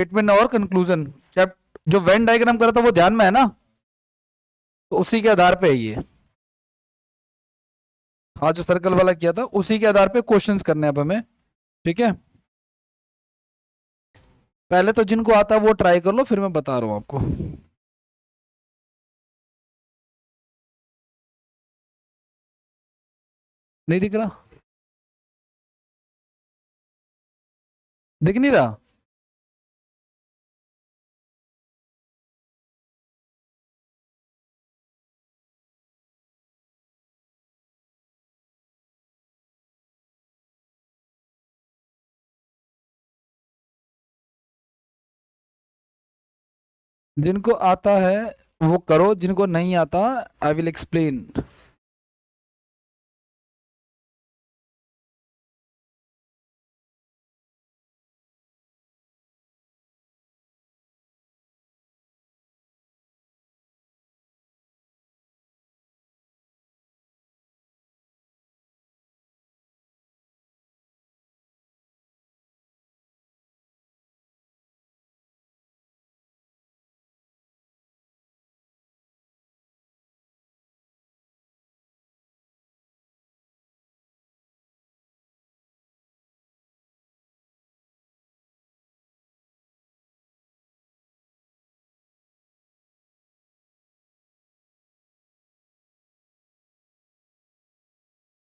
Statement और conclusion. जो Venn diagram करा था वो ध्यान में है ना, तो उसी के आधार पे है ये। हाँ, जो सर्कल वाला किया था उसी के आधार पे क्वेश्चंस करने हैं अब हमें। ठीक है, पहले तो जिनको आता है वो ट्राई कर लो, फिर मैं बता रहा हूँ आपको। नहीं दिख रहा? दिख नहीं रहा? जिनको आता है वो करो, जिनको नहीं आता आई विल एक्सप्लेन।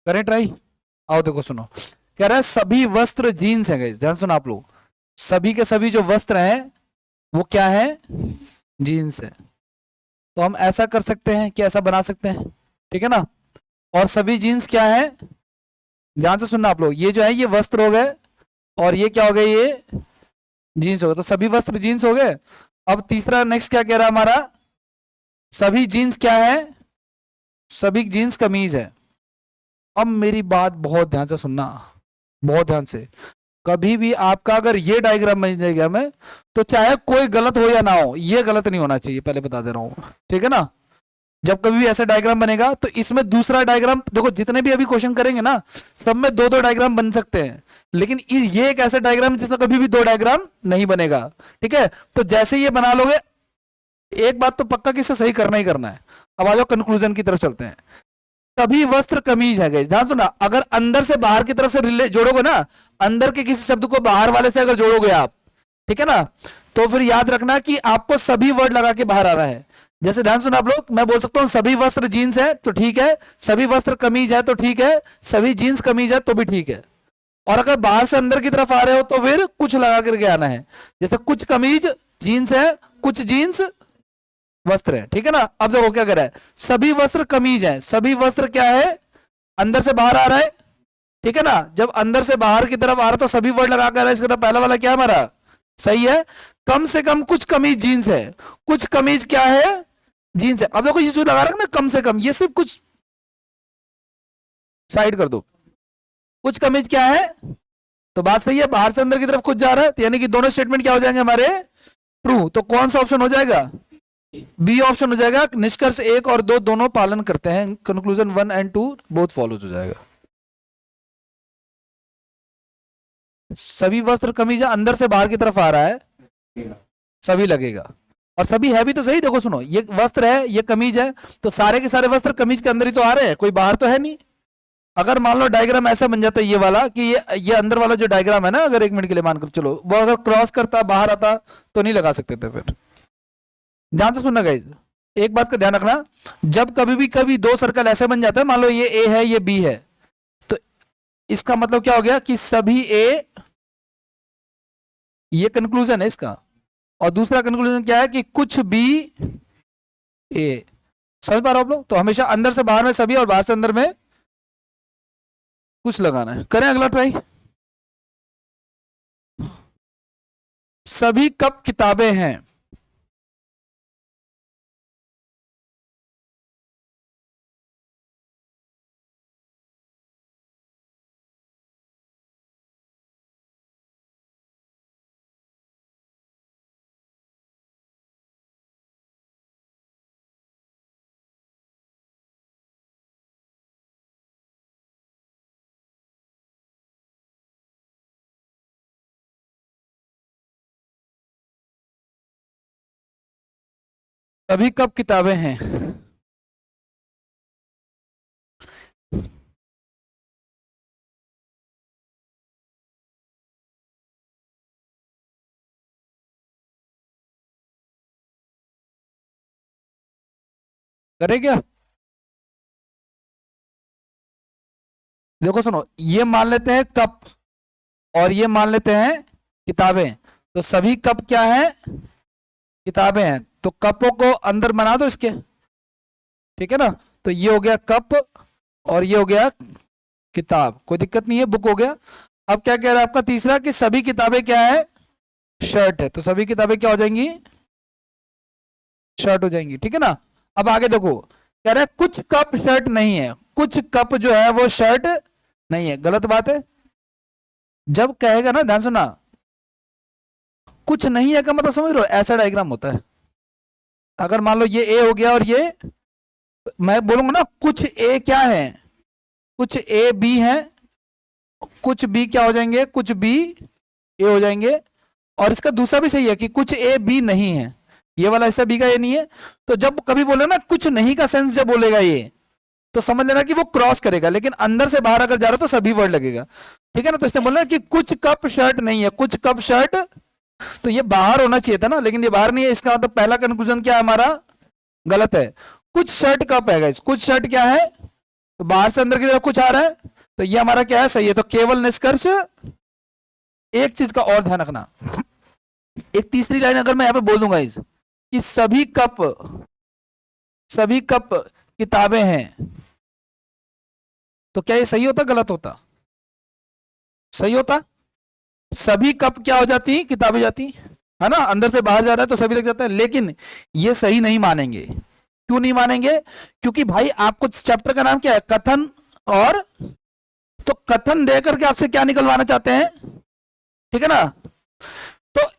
करें ट्राई? आओ देखो सुनो, कह रहा है सभी वस्त्र जीन्स है गाइस, ध्यान सुनो आप लोग। सभी के सभी जो वस्त्र हैं वो क्या है? जीन्स है। तो हम ऐसा कर सकते हैं कि ऐसा बना सकते हैं, ठीक है ना। और सभी जीन्स क्या है? ध्यान से सुनना आप लोग, ये जो है ये वस्त्र हो गए, और ये क्या हो गए? ये जीन्स हो गए। तो सभी वस्त्र जीन्स हो गए। अब तीसरा नेक्स्ट क्या कह रहा है हमारा? सभी जीन्स क्या है? सभी जीन्स कमीज है। अब मेरी बात बहुत ध्यान से सुनना, बहुत ध्यान से। कभी भी आपका अगर ये डायग्राम बन जाएगा में, तो चाहे कोई गलत हो या ना हो, ये गलत नहीं होना चाहिए, पहले बता दे रहा हूं, ठीक है ना। जब कभी भी ऐसा डायग्राम बनेगा तो इसमें दूसरा डायग्राम देखो, जितने भी अभी क्वेश्चन करेंगे ना, सब में दो दो डायग्राम बन सकते हैं, लेकिन ये एक ऐसा डायग्राम जिसमें कभी भी दो डायग्राम नहीं बनेगा। ठीक है, तो जैसे ये बना लोगे, एक बात तो पक्का कि इसे सही करना ही करना है। अब आ जाओ कंक्लूजन की तरफ चलते हैं। सभी वस्त्र कमीज है गाइस, ध्यान सुना। अगर अंदर से बाहर की तरफ से जोड़ोगे ना, अंदर के किसी शब्द को बाहर वाले से अगर जोड़ोगे आप, ठीक है ना, तो फिर याद रखना कि आपको सभी वर्ड लगा के बाहर आ रहा है। जैसे ध्यान सुना आप लोग, मैं बोल सकता हूं सभी वस्त्र जीन्स है तो ठीक है, सभी वस्त्र कमीज है तो ठीक है, सभी जीन्स कमीज है तो भी ठीक है। और अगर बाहर से अंदर की तरफ आ रहे हो तो फिर कुछ लगा करके आना है। जैसे कुछ कमीज जीन्स है, कुछ जीन्स वस्त्र है, ठीक है ना। अब देखो क्या कर रहा है, सभी वस्त्र कमीज है, सभी वस्त्र क्या है? अंदर से बाहर आ रहा है, ठीक है ना। जब अंदर से बाहर की तरफ आ रहा तो सभी वर्ड लगा कर इसका तो पहला वाला क्या हमारा सही है। कम से कम कुछ कमीज जीन्स है, कुछ कमीज क्या है? जीन्स है। अब देखो ये जो लगा रहा है ना कम से कम, ये सिर्फ कुछ साइड कर दो, कुछ कमीज क्या है? तो बात सही है, बाहर से अंदर की तरफ कुछ जा रहा है, तो यानी कि दोनों स्टेटमेंट क्या हो जाएंगे हमारे? ट्रू। तो कौन सा ऑप्शन हो जाएगा? बी ऑप्शन हो जाएगा। निष्कर्ष एक और दो दोनों पालन करते हैं, conclusion one and two both follows हो जाएगा। सभी वस्त्र कमीज अंदर से बाहर की तरफ आ रहा है, सभी लगेगा। और सभी है भी तो सही, देखो सुनो, ये वस्त्र है ये कमीज है, तो सारे के सारे वस्त्र कमीज के अंदर ही तो आ रहे हैं, कोई बाहर तो है नहीं। अगर मान लो डायग्राम ऐसा बन जाता है ये वाला, कि ये अंदर वाला जो डायग्राम है ना, अगर एक मिनट के लिए मानकर चलो वो अगर क्रॉस करता बाहर आता, तो नहीं लगा सकते थे फिर। ध्यान से सुनना गाइज, एक बात का ध्यान रखना। जब कभी भी कभी दो सर्कल ऐसे बन जाता है, मान लो ये ए है ये बी है, तो इसका मतलब क्या हो गया कि सभी ए, ये कंक्लूजन है इसका। और दूसरा कंक्लूजन क्या है कि कुछ बी ए। समझ पा रहे हो आप लोग? तो हमेशा अंदर से बाहर में सभी और बाहर से अंदर में कुछ लगाना है। करें अगला ट्राई। सभी कब किताबें हैं? सभी कब किताबें हैं? करे क्या? देखो सुनो, ये मान लेते हैं कप और ये मान लेते हैं किताबें। तो सभी कप क्या है? किताबें हैं। तो कपों को अंदर बना दो इसके, ठीक है ना। तो ये हो गया कप और ये हो गया किताब, कोई दिक्कत नहीं है, बुक हो गया। अब क्या कह रहा है आपका तीसरा कि सभी किताबें क्या है? शर्ट है। तो सभी किताबें क्या हो जाएंगी? शर्ट हो जाएंगी, ठीक है ना। अब आगे देखो, कह रहा है कुछ कप शर्ट नहीं है। कुछ कप जो है वो शर्ट नहीं है, गलत बात है। जब कहेगा ना, ध्यान सुना, कुछ नहीं है का मतलब समझ लो, ऐसा डायग्राम होता है। अगर मान लो ये ए हो गया और ये, मैं बोलूंगा ना कुछ ए क्या है, कुछ ए बी है, कुछ बी क्या हो जाएंगे? कुछ बी ए हो जाएंगे। और इसका दूसरा भी सही है कि कुछ ए बी नहीं है, ये वाला हिस्सा बी का ए नहीं है। तो जब कभी बोले ना कुछ नहीं का सेंस जब बोलेगा ये, तो समझ लेना कि वो क्रॉस करेगा, लेकिन अंदर से बाहर अगर जा रहा तो सभी वर्ड लगेगा, ठीक है ना। तो इसने बोला कि कुछ कप शर्ट नहीं है, कुछ कप शर्ट, तो ये बाहर होना चाहिए था ना, लेकिन ये बाहर नहीं है। इसका मतलब पहला कंक्लूजन क्या है हमारा? गलत है। कुछ शर्ट कप है गाइस, कुछ शर्ट क्या है? तो बाहर से अंदर की तरफ कुछ आ रहा है, तो ये हमारा क्या है? सही है। तो केवल निष्कर्ष, एक चीज का और ध्यान रखना, एक तीसरी लाइन अगर मैं यहां पे बोल दूंगा इस कि सभी कप किताबें हैं, तो क्या ये सही होता गलत होता? सही होता। सभी कप क्या हो जाती? किताबें जाती, है ना। अंदर से बाहर जा रहा है तो सभी लग जाता है, लेकिन ये सही नहीं मानेंगे। क्यों नहीं मानेंगे? क्योंकि भाई आपको चैप्टर का नाम क्या है? कथन। और तो कथन देकर के आपसे क्या निकलवाना चाहते हैं, ठीक है ना। तो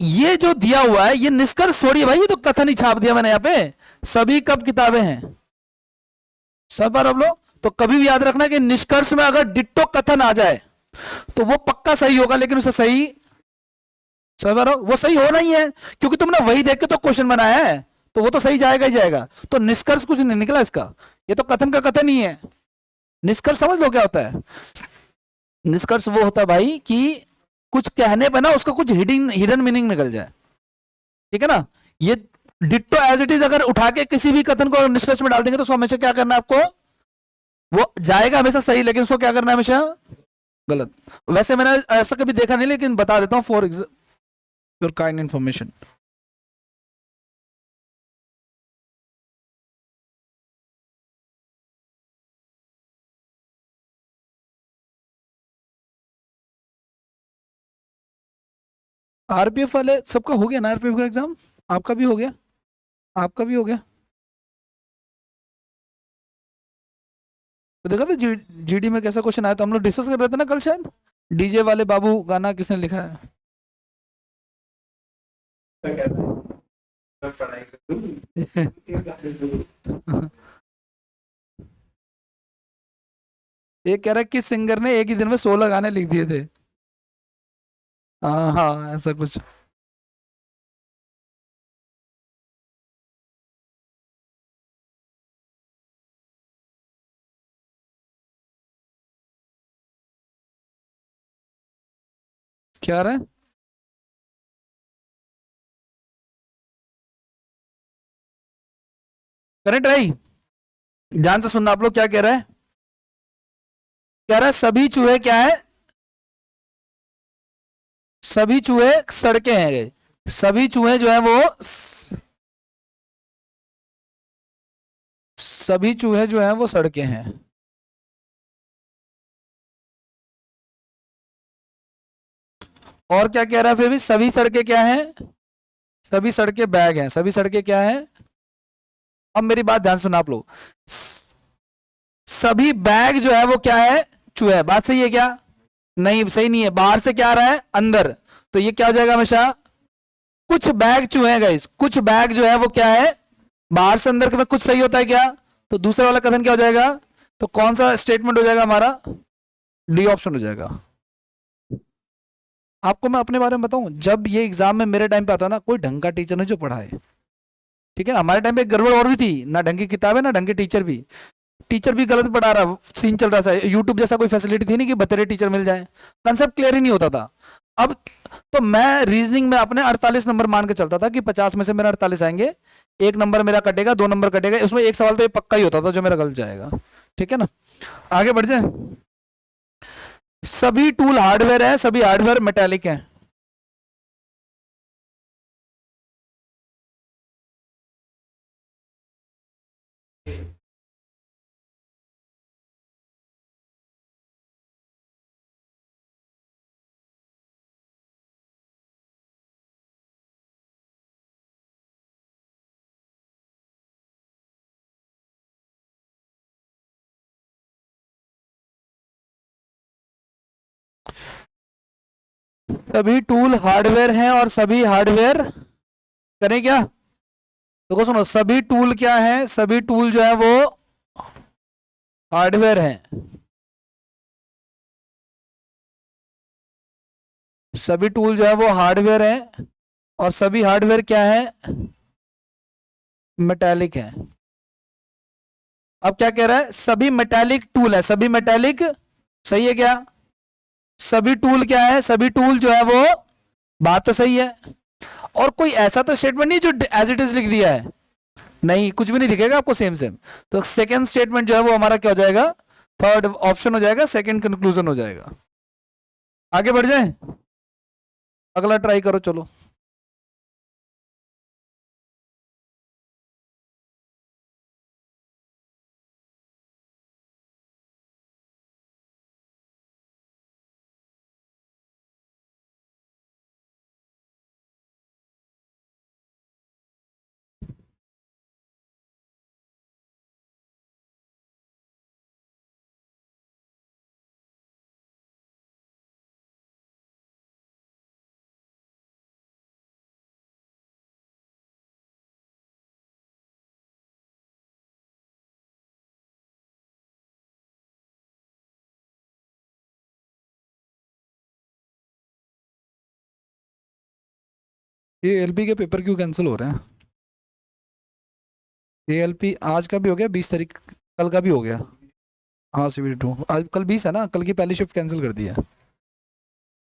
ये जो दिया हुआ है ये निष्कर्ष थोड़ी है भाई, ये तो कथन ही छाप दिया मैंने यहाँ पे। सभी कब किताबें हैं, सब बार अब लो। तो कभी भी याद रखना कि निष्कर्ष में अगर डिट्टो कथन आ जाए तो वो पक्का सही होगा, लेकिन उसे सही, सब बार वो सही होना ही है, क्योंकि तुमने वही देख के तो क्वेश्चन बनाया है, तो वो तो सही जाएगा ही जाएगा। तो निष्कर्ष कुछ नहीं निकला इसका, ये तो कथन का कथन ही है। निष्कर्ष समझ लो क्या होता है? निष्कर्ष वो होता है भाई कि कुछ कहने पे ना उसका कुछ हिडन हिडन मीनिंग निकल जाए, ठीक है ना। ये डिट्टो एज इट इज अगर उठा के किसी भी कथन को निष्कर्ष में डाल देंगे तो उसको हमेशा क्या करना है आपको? वो जाएगा हमेशा सही, लेकिन उसको क्या करना है? हमेशा गलत। वैसे मैंने ऐसा कभी देखा नहीं, लेकिन बता देता हूँ for your kind information. RPF वाले सबका हो गया ना, आरपीएफ का एग्जाम? आपका भी हो गया? आपका भी हो गया? तो देखा था जीडी में कैसा क्वेश्चन आया था, हम लोग डिस्कस कर रहे थे ना कल शायद, डीजे वाले बाबू गाना किसने लिखा है? ये कह रहा है कि सिंगर ने एक ही दिन में 16 गाने लिख दिए थे। हाँ हाँ, ऐसा कुछ। क्या रहा है? करेक्ट भाई, ध्यान से सुनना आप लोग, क्या कह रहा है? कह रहा है सभी चूहे क्या है? सभी चूहे सड़के हैं। सभी चूहे जो है वो सभी चूहे जो है वो सड़के हैं। और क्या कह रहा है फिर भी? सभी सड़कें क्या हैं? सभी सड़कें बैग हैं। सभी सड़कें क्या हैं? अब मेरी बात ध्यान सुना आप लोग, सभी बैग जो है वो क्या है? चूहे है। बात सही है क्या? नहीं, सही नहीं है। बाहर से क्या आ रहा है? अंदर। तो ये क्या हो जाएगा हमेशा? कुछ बैग चूहे हैं गाइस, कुछ बैग जो है वो क्या है? बाहर से अंदर में कुछ सही होता है क्या? तो दूसरा वाला कथन क्या हो जाएगा? तो कौन सा स्टेटमेंट हो जाएगा हमारा? डी ऑप्शन हो जाएगा। आपको मैं अपने बारे में बताऊं, जब ये एग्जाम में मेरे टाइम पे आता ना, कोई ढंग का टीचर नहीं जो पढ़ाए, ठीक है ना। हमारे टाइम पे एक गड़बड़ और भी थी, ना ढंग की किताब है ना ढंग के टीचर भी गलत पढ़ा रहा, सीन चल रहा था, यूट्यूब जैसा कोई फैसिलिटी थी नहीं कि बतेरे टीचर मिल जाए, कंसेप्ट क्लियर ही नहीं होता था। अब तो मैं रीजनिंग में अपने 48 नंबर मान के चलता था कि 50 में से मेरा 48 आएंगे, एक नंबर मेरा कटेगा, 2 नंबर कटेगा, उसमें एक सवाल तो ये पक्का ही होता था जो मेरा गलत जाएगा। ठीक है ना, आगे बढ़ जाए। सभी टूल हार्डवेयर है, सभी हार्डवेयर मेटेलिक है। सभी टूल हार्डवेयर हैं और सभी हार्डवेयर करें क्या? देखो सुनो, सभी टूल क्या है, सभी टूल जो है वो हार्डवेयर हैं। सभी टूल जो है वो हार्डवेयर हैं और सभी हार्डवेयर क्या है, मेटेलिक है। अब क्या कह रहा है, सभी मेटेलिक टूल है, सभी मेटेलिक, सही है क्या? सभी टूल क्या है, सभी टूल जो है वो, बात तो सही है। और कोई ऐसा तो स्टेटमेंट नहीं जो एज इट इज लिख दिया है, नहीं, कुछ भी नहीं दिखेगा आपको सेम सेम। तो सेकंड स्टेटमेंट जो है वो हमारा क्या हो जाएगा, थर्ड ऑप्शन हो जाएगा, सेकंड कंक्लूजन हो जाएगा। आगे बढ़ जाए, अगला ट्राई करो, चलो। ये एलपी के पेपर क्यों कैंसिल हो रहे हैं? ये एलपी आज का भी हो गया, 20 तारीख, कल का भी हो गया। हाँ सीबीटी 2 आज, कल 20 है ना, कल की पहली शिफ्ट कैंसिल कर दी है।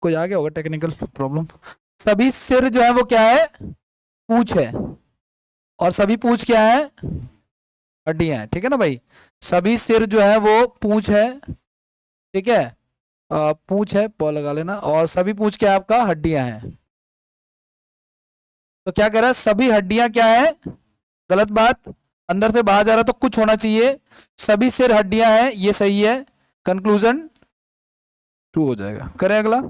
कोई आ गया होगा टेक्निकल प्रॉब्लम। सभी सिर जो है वो क्या है, पूछ है, और सभी पूछ क्या है, हड्डियां है। ठीक है ना भाई, सभी सिर जो है वो पूछ है, ठीक है, पूछ है, पौ लगा लेना, और सभी पूछ क्या है आपका, हड्डियां हैं। तो क्या कह रहा है, सभी हड्डियां क्या है, गलत बात, अंदर से बाहर जा रहा तो कुछ होना चाहिए, सभी सिर हड्डियां हैं, ये सही है, कंक्लूजन ट्रू हो जाएगा। करें अगला।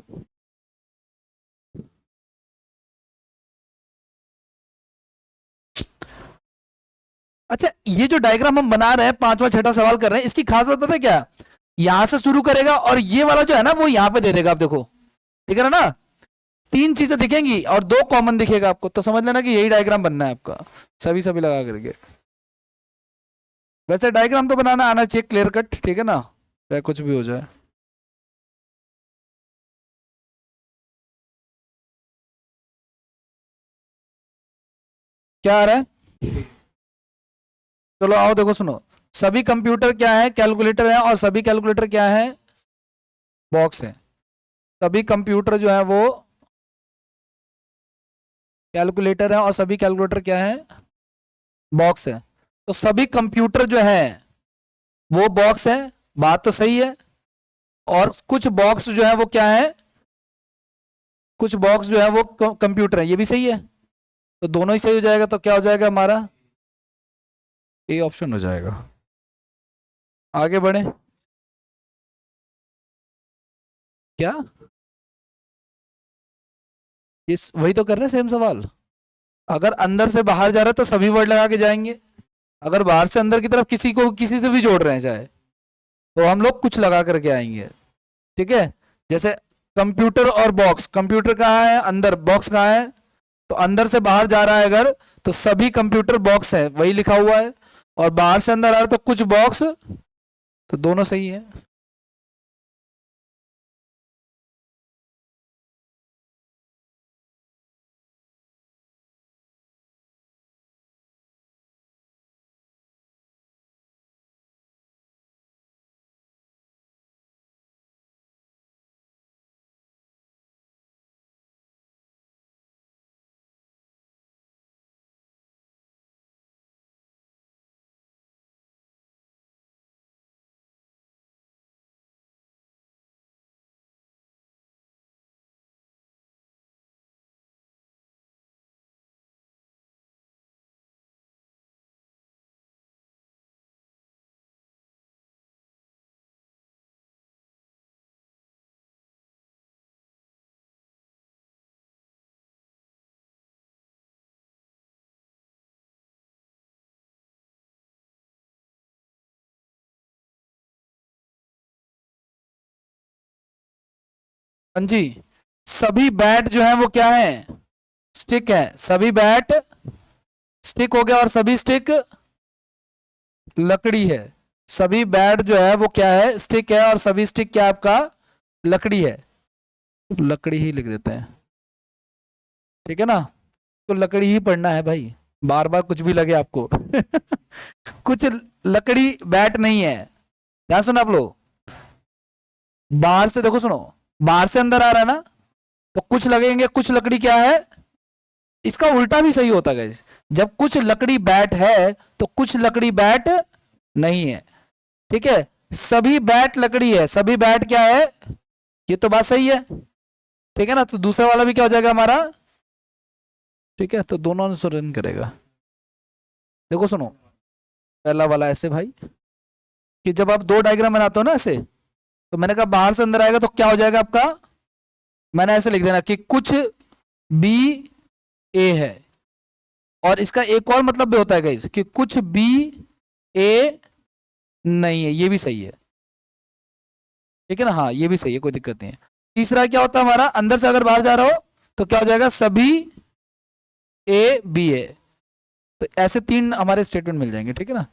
अच्छा, ये जो डायग्राम हम बना रहे हैं, पांचवा छठा सवाल कर रहे हैं, इसकी खास बात पता है क्या, यहां से शुरू करेगा और ये वाला जो है ना वो यहां पे दे देगा, आप देखो, ठीक है ना, तीन चीजें दिखेंगी और दो कॉमन दिखेगा आपको, तो समझ लेना कि यही डायग्राम बनना है आपका, सभी सभी लगा करके। वैसे डायग्राम तो बनाना आना चाहिए क्लियर कट, ठीक है ना, चाहे कुछ भी हो जाए। क्या आ रहा है, चलो आओ देखो सुनो, सभी कंप्यूटर क्या है, कैलकुलेटर है, और सभी कैलकुलेटर क्या है, बॉक्स है। सभी कंप्यूटर जो है वो कैलकुलेटर है और सभी कैलकुलेटर क्या है, बॉक्स है। तो सभी कंप्यूटर जो है वो बॉक्स है, बात तो सही है, और कुछ बॉक्स जो है वो क्या है, कुछ बॉक्स जो है वो कंप्यूटर है, ये भी सही है। तो दोनों ही सही हो जाएगा, तो क्या हो जाएगा हमारा, ए ऑप्शन हो जाएगा। आगे बढ़े, क्या, इस वही तो कर रहे हैं सेम सवाल। अगर अंदर से बाहर जा रहा है तो सभी वर्ड लगा के जाएंगे, अगर बाहर से अंदर की तरफ किसी को किसी से भी जोड़ रहे हैं चाहे, तो हम लोग कुछ लगा करके आएंगे। ठीक है, जैसे कंप्यूटर और बॉक्स, कंप्यूटर कहाँ है अंदर, बॉक्स कहाँ है, तो अंदर से बाहर जा रहा है अगर, तो सभी कंप्यूटर बॉक्स है वही लिखा हुआ है, और बाहर से अंदर आ रहा है तो कुछ बॉक्स, तो दोनों सही है। हाँ जी, सभी बैट जो है वो क्या है, स्टिक है। सभी बैट स्टिक हो गया और सभी स्टिक लकड़ी है। सभी बैट जो है वो क्या है, स्टिक है, और सभी स्टिक क्या है आपका, लकड़ी है। लकड़ी ही लिख देते हैं, ठीक है ना। तो लकड़ी ही पढ़ना है भाई, बार बार कुछ भी लगे आपको। कुछ लकड़ी बैट नहीं है। ध्यान सुनो आप लोग, बाहर से देखो, सुनो, बाहर से अंदर आ रहा है ना, तो कुछ लगेंगे, कुछ लकड़ी क्या है। इसका उल्टा भी सही होता है, जब कुछ लकड़ी बैट है तो कुछ लकड़ी बैट नहीं है, ठीक है। सभी बैट लकड़ी है, सभी बैट क्या है, ये तो बात सही है, ठीक है ना। तो दूसरा वाला भी क्या हो जाएगा हमारा, ठीक है। तो दोनों अनुसरण करेगा। देखो सुनो, पहला वाला ऐसे भाई, कि जब आप दो डायग्राम बनाते हो ना ऐसे, तो मैंने कहा बाहर से अंदर आएगा तो क्या हो जाएगा आपका, मैंने ऐसे लिख देना कि कुछ बी ए है। और इसका एक और मतलब भी होता है गाइस, कि कुछ बी ए नहीं है, ये भी सही है, ठीक है ना। हाँ ये भी सही है, कोई दिक्कत नहीं है। तीसरा क्या होता है हमारा, अंदर से अगर बाहर जा रहा हो तो क्या हो जाएगा, सभी ए बी है। तो ऐसे तीन हमारे स्टेटमेंट मिल जाएंगे, ठीक है ना।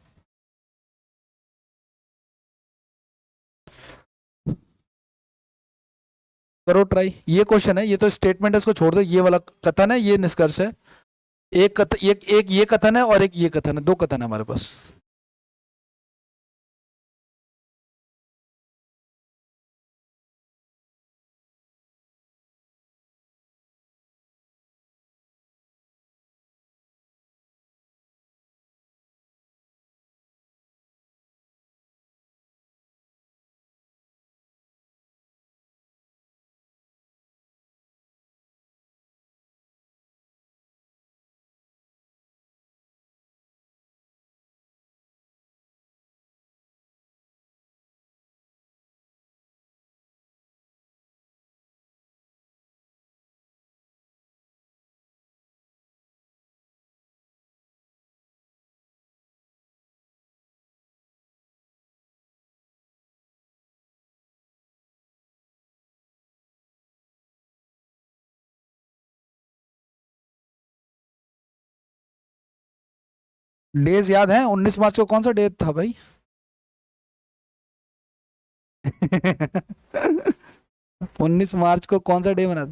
करो ट्राई, ये क्वेश्चन है, ये तो स्टेटमेंट है, इसको छोड़ दो, ये वाला कथन है, ये निष्कर्ष है। एक ये कथन है और एक ये कथन है, दो कथन है हमारे पास। डेज याद है, 19 मार्च को कौन सा डे था भाई? 19 मार्च को कौन सा डे मना,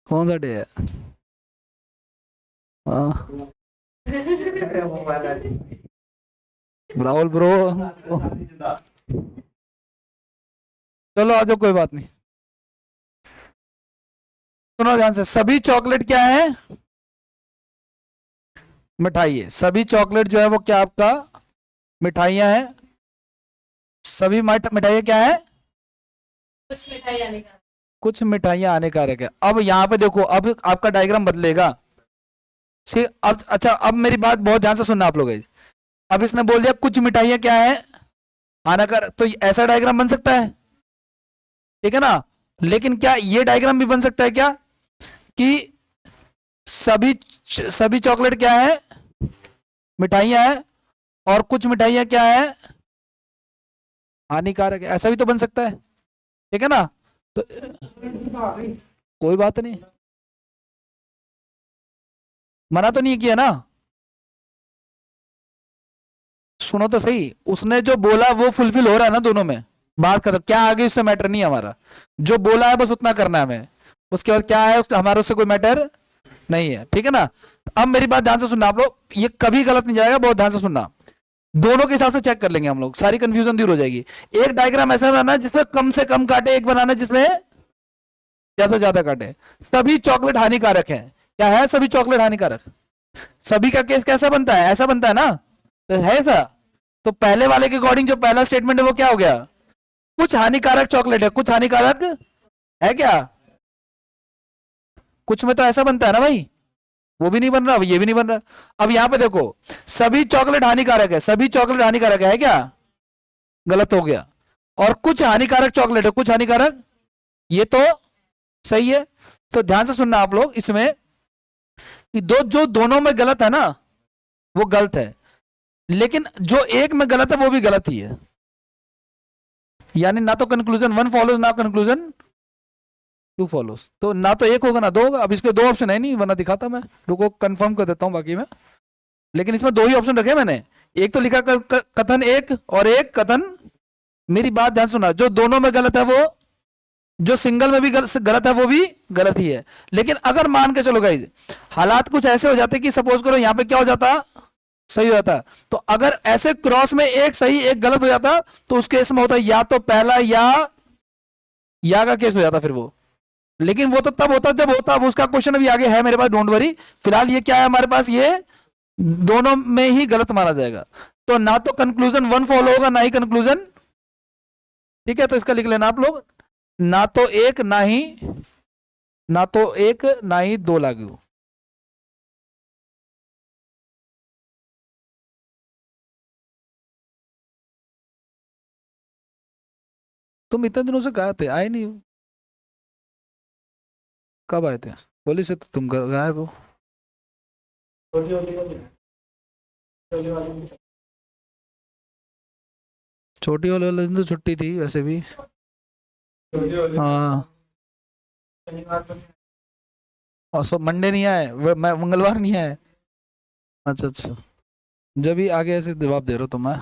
कौन सा डे है? हाँ, राहुल ब्रो, चलो आ जाओ, कोई बात नहीं। सुनो ध्यान से, सभी चॉकलेट क्या है, मिठाई है। सभी चॉकलेट जो है वो क्या आपका, मिठाइयाँ हैं। सभी मिठाइयाँ क्या है, कुछ मिठाई आने का, कुछ मिठाइयाँ हानिकारक है। अब यहाँ पे देखो, अब आपका डायग्राम बदलेगा। अब अच्छा, अब मेरी बात बहुत ध्यान से सुनना आप लोग। अब इसने बोल दिया कुछ मिठाइयाँ क्या है, हानिकारक, तो ऐसा डायग्राम बन सकता है, ठीक है ना। लेकिन क्या ये डायग्राम भी बन सकता है क्या, कि सभी सभी चॉकलेट क्या है, मिठाइयाँ है, और कुछ मिठाइयाँ क्या है, हानिकारक है, ऐसा भी तो बन सकता है, ठीक है ना। तो कोई बात नहीं, मना तो नहीं किया ना। सुनो तो सही, उसने जो बोला वो फुलफिल हो रहा है ना दोनों में। बात कर क्या आगे, उससे मैटर नहीं है हमारा, जो बोला है बस उतना करना है हमें, उसके बाद क्या है हमारे उससे कोई मैटर नहीं है, ठीक है ना। अब मेरी बात ध्यान से सुनना आप लोग, ये कभी गलत नहीं जाएगा, बहुत ध्यान से सुनना। दोनों के हिसाब से चेक कर लेंगे हम लोग, सारी कंफ्यूजन दूर हो जाएगी। एक डायग्राम ऐसा बनाना जिसमें कम से कम काटे, एक बनाना जिसमें ज्यादा से ज्यादा काटे। सभी चॉकलेट हानिकारक है, क्या है, सभी चॉकलेट हानिकारक। सभी का केस कैसा बनता है, ऐसा बनता है ना, तो है ऐसा। तो पहले वाले के अकॉर्डिंग जो पहला स्टेटमेंट है वो क्या हो गया, कुछ हानिकारक चॉकलेट है, कुछ हानिकारक है क्या, कुछ में तो ऐसा बनता है ना भाई, वो भी नहीं बन रहा, ये भी नहीं बन रहा। अब यहां पे देखो, सभी चॉकलेट हानिकारक है, सभी चॉकलेट हानिकारक है क्या, गलत हो गया। और कुछ हानिकारक चॉकलेट है, कुछ हानिकारक, ये तो सही है। तो ध्यान से सुनना आप लोग इसमें, कि दो जो दोनों में गलत है ना वो गलत है, लेकिन जो एक में गलत है वो भी गलत ही है। यानी ना तो कंक्लूजन वन फॉलोज ना कंक्लूजन टू फॉलोस, तो ना तो एक होगा ना दो होगा। अब इसके दो ऑप्शन है नहीं, वरना दिखाता मैं, रुको कंफर्म कर देता हूँ बाकी में। लेकिन इसमें दो ही ऑप्शन रखे मैंने, एक तो लिखा कथन एक और एक कथन। मेरी बात ध्यान सुना, जो दोनों में गलत है वो, जो सिंगल में भी गलत है वो भी गलत ही है। लेकिन अगर मान के चलो गाइज, हालात कुछ ऐसे हो जाते कि सपोज करो यहाँ पे क्या हो जाता, सही हो जाता, तो अगर ऐसे क्रॉस में एक सही एक गलत हो जाता, तो उस केस में होता या तो पहला या का केस हो जाता फिर वो। लेकिन वो तो तब होता जब होता, अब उसका क्वेश्चन अभी आगे है मेरे पास, डोंट वरी। फिलहाल ये क्या है हमारे पास, ये दोनों में ही गलत माना जाएगा। तो ना तो कंक्लूजन वन फॉलो होगा ना ही कंक्लूजन, ठीक है। तो इसका लिख लेना आप लोग, ना तो एक ना ही, ना तो एक ना ही दो लागू। तुम इतने दिनों से कहा थे, आए नहीं हो। कब आए थे? होली से तो तुम गायब हो। छोटी होली को भी, छोटी वाली को भी। छोटी वाले दिन तो छुट्टी थी वैसे भी। छोटी होली हाँ, शनिवार को। और सो मंडे नहीं आए, मैं मंगलवार नहीं आए। अच्छा अच्छा, जब भी आगे ऐसे जवाब दे रहे हो तो मैं,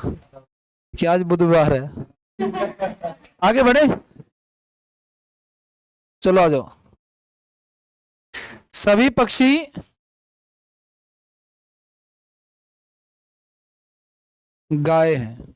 कि आज बुधवार है। आगे बढ़े, चलो आ जाओ। सभी पक्षी गाय हैं।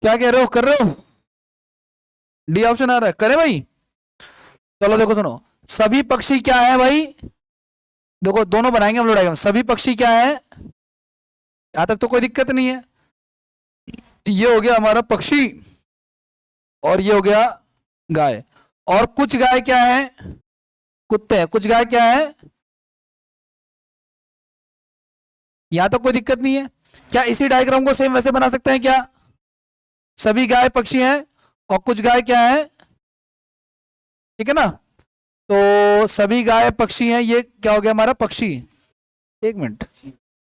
क्या कह रहे हो, कर रहे हो? डी ऑप्शन आ रहा है, करे भाई। चलो देखो सुनो, सभी पक्षी क्या है भाई, देखो दोनों बनाएंगे हम लोग डायग्राम। सभी पक्षी क्या है, यहां तक तो कोई दिक्कत नहीं है। ये हो गया हमारा पक्षी, और ये हो गया गाय। और कुछ गाय क्या है, कुत्ते हैं। कुछ गाय क्या है, यहां तक कोई दिक्कत नहीं है। क्या इसी डायग्राम को सेम वैसे बना सकते हैं क्या? सभी गाय पक्षी हैं और कुछ गाय क्या है, ठीक है ना। तो सभी गाय पक्षी हैं, ये क्या हो गया हमारा पक्षी। एक मिनट,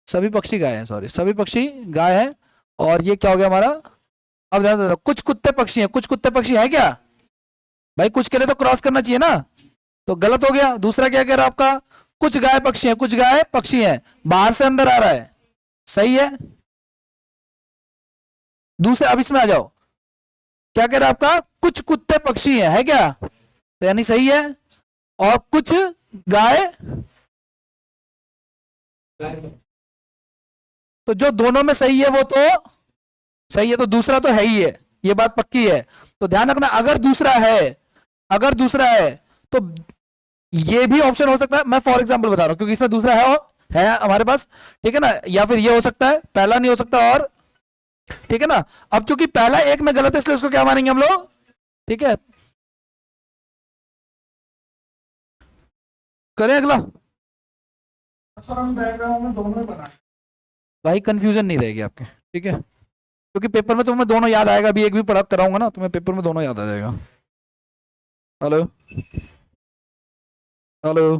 सभी पक्षी गाय हैं, सॉरी, सभी पक्षी गाय है। और ये क्या हो गया हमारा, अब ध्यान से, कुछ कुत्ते पक्षी हैं। कुछ कुत्ते पक्षी है क्या भाई, कुछ के लिए तो क्रॉस करना चाहिए ना, तो गलत हो गया। दूसरा क्या कह रहा है आपका, कुछ गाय पक्षी हैं, कुछ गाय पक्षी हैं, बाहर से अंदर आ रहा है, सही है। दूसरे, अब इसमें आ जाओ, क्या कह रहा है आपका, कुछ कुत्ते पक्षी है क्या, तो यानी सही है। और कुछ गाय, तो जो दोनों में सही है वो तो सही है, तो दूसरा तो है ही है, ये बात पक्की है। तो ध्यान रखना, अगर दूसरा है, अगर दूसरा है तो ये भी ऑप्शन हो सकता है। मैं फॉर एग्जांपल बता रहा हूं क्योंकि इसमें दूसरा है हमारे पास, ठीक है ना। या फिर ये हो सकता है, पहला नहीं हो सकता, और ठीक है ना। अब चूंकि पहला एक में गलत है इसलिए उसको क्या मानेंगे हम लोग, ठीक है। करें अगला। बैकग्राउंड में दोनों बना। भाई कंफ्यूजन नहीं रहेगी आपके, ठीक है, क्योंकि पेपर में तुम्हें दोनों याद आएगा। अभी एक भी पढ़ा कराऊंगा ना, तुम्हें पेपर में दोनों याद आ जाएगा। Hello, hello.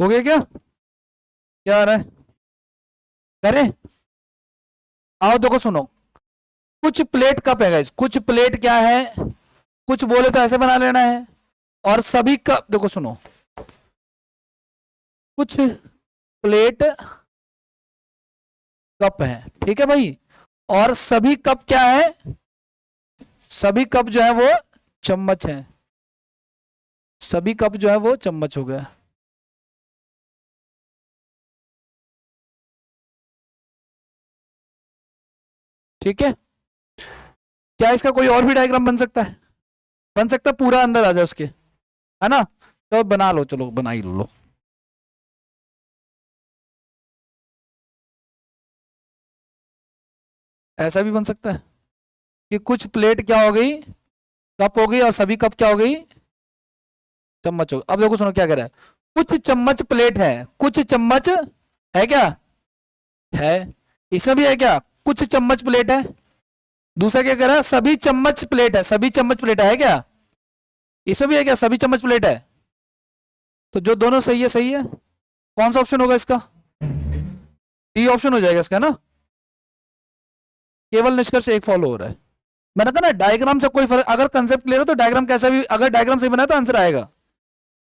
हो गया क्या आ रहा है? करें? आओ देखो सुनो, कुछ प्लेट कप है गाइस, कुछ प्लेट क्या है, कुछ बोले तो ऐसे बना लेना है, और सभी कप देखो सुनो, कुछ प्लेट कप है, ठीक है भाई, और सभी कप क्या है, सभी कप जो है वो चम्मच है, सभी कप जो है वो चम्मच हो गया। ठीक है, क्या इसका कोई और भी डायग्राम बन सकता है? बन सकता है, पूरा अंदर आ जाए उसके, है ना? तो बना लो, चलो बना ही लो। ऐसा भी बन सकता है कि कुछ प्लेट क्या हो गई, कप हो गई, और सभी कप क्या हो गई, चम्मच हो गई। अब देखो सुनो क्या कह रहा है, कुछ चम्मच प्लेट है, कुछ चम्मच है क्या, है, इसमें भी है क्या, कुछ चम्मच प्लेट है। दूसरा क्या कह रहा है, सभी चम्मच प्लेट है, सभी चम्मच प्लेट है क्या, इसमें भी है क्या, सभी चम्मच प्लेट है। तो जो दोनों सही है सही है, कौन सा ऑप्शन होगा इसका, डी ऑप्शन हो जाएगा इसका ना। केवल निष्कर्ष एक फॉलो हो रहा है। मैंने कहा ना डायग्राम से कोई फर्क, अगर कंसेप्ट क्लियर हो तो डायग्राम कैसा भी, अगर डायग्राम सही बना तो आंसर आएगा।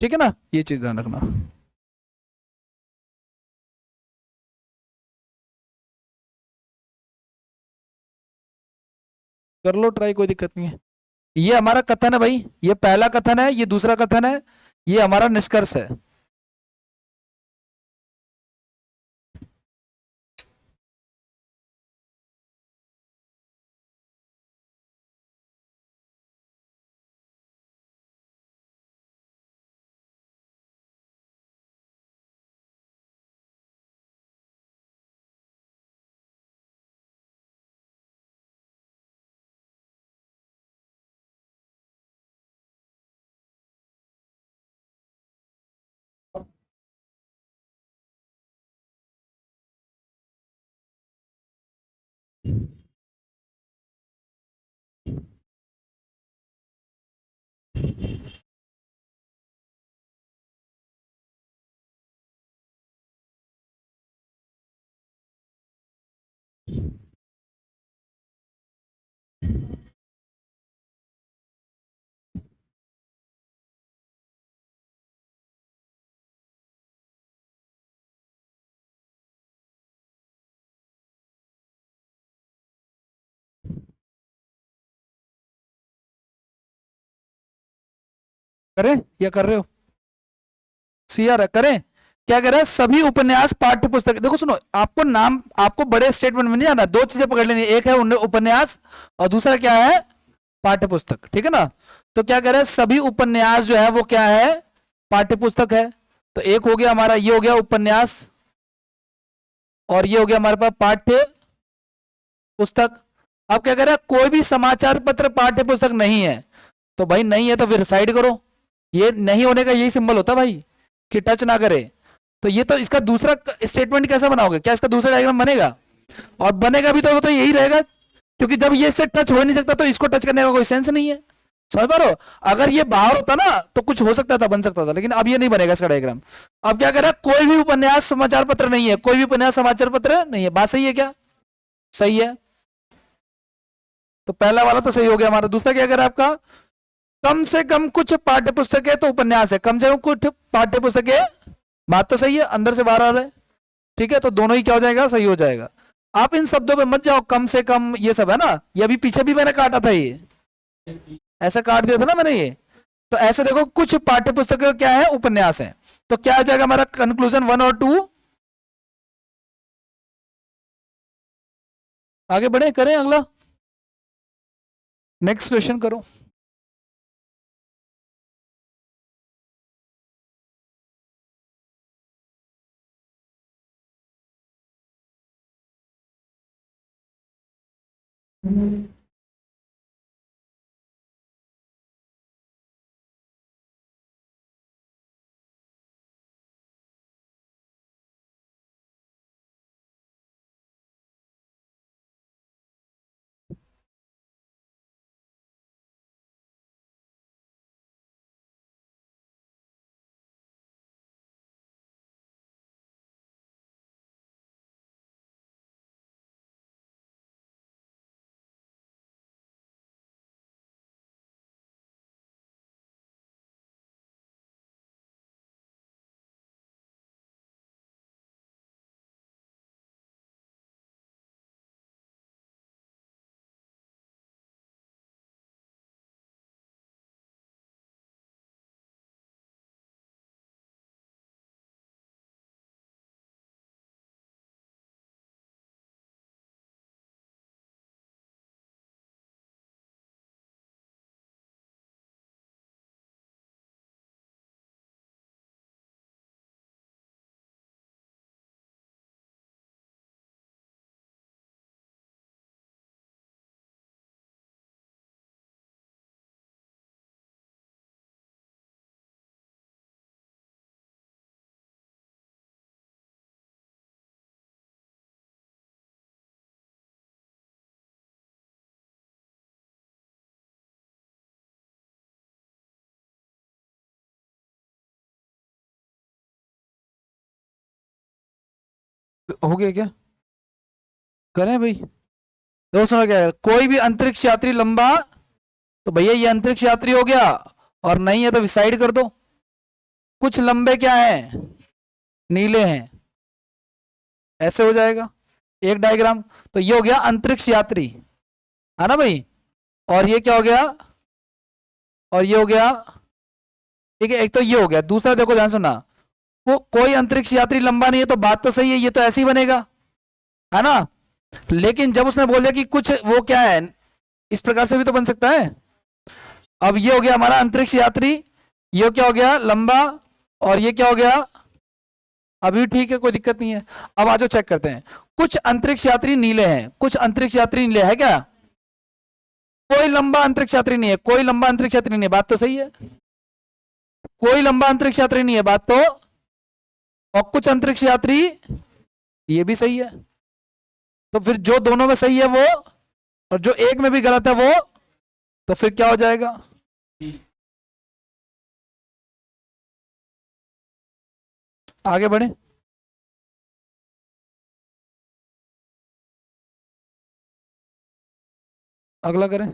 ठीक है ना, ये चीज ध्यान रखना। कर लो ट्राई, कोई दिक्कत नहीं है। ये हमारा कथन है भाई, ये पहला कथन है, ये दूसरा कथन है, ये हमारा निष्कर्ष है। करें या कर रहे हो? सीआर है, करें? क्या कह रहा है, सभी उपन्यास पाठ्य पुस्तक, देखो सुनो, आपको नाम, आपको बड़े स्टेटमेंट में नहीं आना, दो चीजें पकड़ लेनी, एक है उपन्यास, और दूसरा क्या है, पाठ्य पुस्तक। ठीक है ना? तो क्या कह रहा है, सभी उपन्यास जो है वो क्या है, पाठ्य पुस्तक है। तो एक हो गया हमारा, ये हो गया उपन्यास, और ये हो गया हमारे पास पाठ्य पुस्तक। अब क्या कह रहा है, कोई भी समाचार पत्र पाठ्य पुस्तक नहीं है, तो भाई नहीं है तो फिर साइड करो। ये नहीं होने का यही सिंबल होता भाई, कि टच ना करे। तो ये तो इसका दूसरा स्टेटमेंट कैसा बनाओगे, क्या इसका दूसरा डायग्राम बनेगा? और बनेगा भी तो वो तो यही रहेगा, क्योंकि जब ये से टच हो नहीं सकता तो इसको टच करने का कोई सेंस नहीं है। समझ पा रहे हो? अगर ये बाहर होता ना तो कुछ हो सकता था, बन सकता था, लेकिन अब ये नहीं बनेगा इसका डायग्राम। अब क्या कह रहा है, कोई भी उपन्यास समाचार पत्र नहीं है, कोई भी उपन्यास समाचार पत्र नहीं है, बात सही है क्या? सही है। तो पहला वाला तो सही हो गया हमारा। दूसरा क्या कह रहा है आपका, कम से कम कुछ पाठ्य पुस्तक है, तो उपन्यास है, कम से कम कुछ पाठ्य पुस्तक है, बात तो सही है, अंदर से बाहर आ रहा है। ठीक है, तो दोनों ही क्या हो जाएगा, सही हो जाएगा। आप इन शब्दों पे मत जाओ, कम से कम ये सब है ना, ये अभी पीछे भी मैंने काटा था, ये ऐसा काट दिया था ना मैंने ये। तो ऐसे देखो, कुछ पाठ्य पुस्तकें क्या है, उपन्यास है। तो क्या हो जाएगा हमारा कंक्लूजन, 1 और 2? आगे बढ़े, करें अगला, नेक्स्ट क्वेश्चन करो। हो गया क्या? करें भाई? दोस्तों क्या है? कोई भी अंतरिक्ष यात्री लंबा, तो भैया ये अंतरिक्ष यात्री हो गया, और नहीं है तो साइड कर दो। कुछ लंबे क्या है? नीले हैं, ऐसे हो जाएगा एक डायग्राम। तो ये हो गया अंतरिक्ष यात्री, है ना भाई? और ये क्या हो गया? और ये हो गया, ठीक है। एक तो ये हो गया। दूसरा देखो ध्यान सुनना, वो कोई अंतरिक्ष यात्री लंबा नहीं है, तो बात तो सही है, ये तो ऐसे ही बनेगा, है ना? लेकिन जब उसने बोल दिया कि कुछ वो क्या है, इस प्रकार से भी तो बन सकता है। अब ये हो गया हमारा अंतरिक्ष यात्री, ये क्या हो गया? लंबा। और ये क्या हो गया? अभी ठीक है, कोई दिक्कत नहीं है। अब आज चेक करते हैं। कुछ अंतरिक्ष यात्री नीले हैं, कुछ अंतरिक्ष यात्री नीले है क्या? कोई लंबा अंतरिक्ष यात्री नहीं है, कोई लंबा अंतरिक्ष यात्री नहीं है, बात तो सही है। कोई लंबा अंतरिक्ष यात्री नहीं है, बात तो। और कुछ अंतरिक्ष यात्री, ये भी सही है। तो फिर जो दोनों में सही है वो, और जो एक में भी गलत है वो, तो फिर क्या हो जाएगा? आगे बढ़े। अगला करें।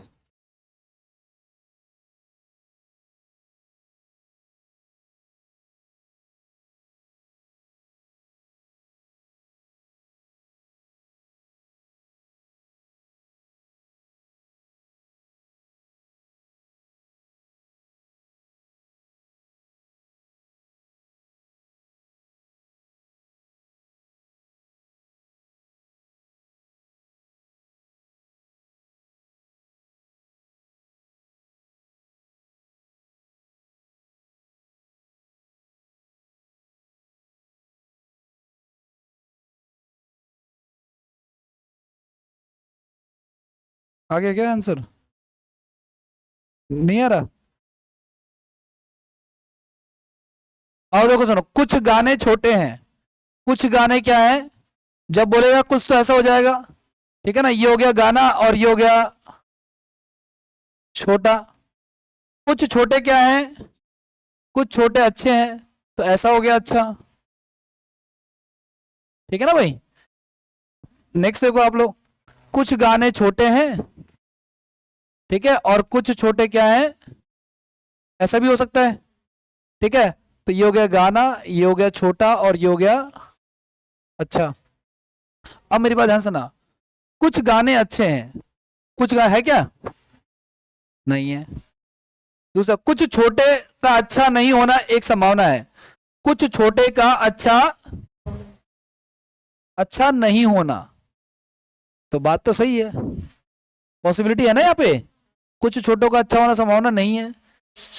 आगे क्या आंसर? नहीं आ रहा? और देखो सुनो, कुछ गाने छोटे हैं, कुछ गाने क्या है? जब बोलेगा कुछ तो ऐसा हो जाएगा, ठीक है ना? ये हो गया गाना, और ये हो गया छोटा। कुछ छोटे क्या है? कुछ छोटे अच्छे हैं, तो ऐसा हो गया अच्छा, ठीक है ना भाई? नेक्स्ट देखो आप लोग, कुछ गाने छोटे हैं, ठीक है, और कुछ छोटे क्या है? ऐसा भी हो सकता है, ठीक है। तो ये हो गया गाना, ये हो गया छोटा, और ये हो गया अच्छा। अब मेरी बात ध्यान सुना, कुछ गाने अच्छे हैं, कुछ गाने है क्या? नहीं है। दूसरा, कुछ छोटे का अच्छा नहीं होना एक संभावना है, कुछ छोटे का अच्छा अच्छा नहीं होना, तो बात तो सही है, पॉसिबिलिटी है ना यहाँ पे। कुछ छोटों का अच्छा होना संभावना नहीं है,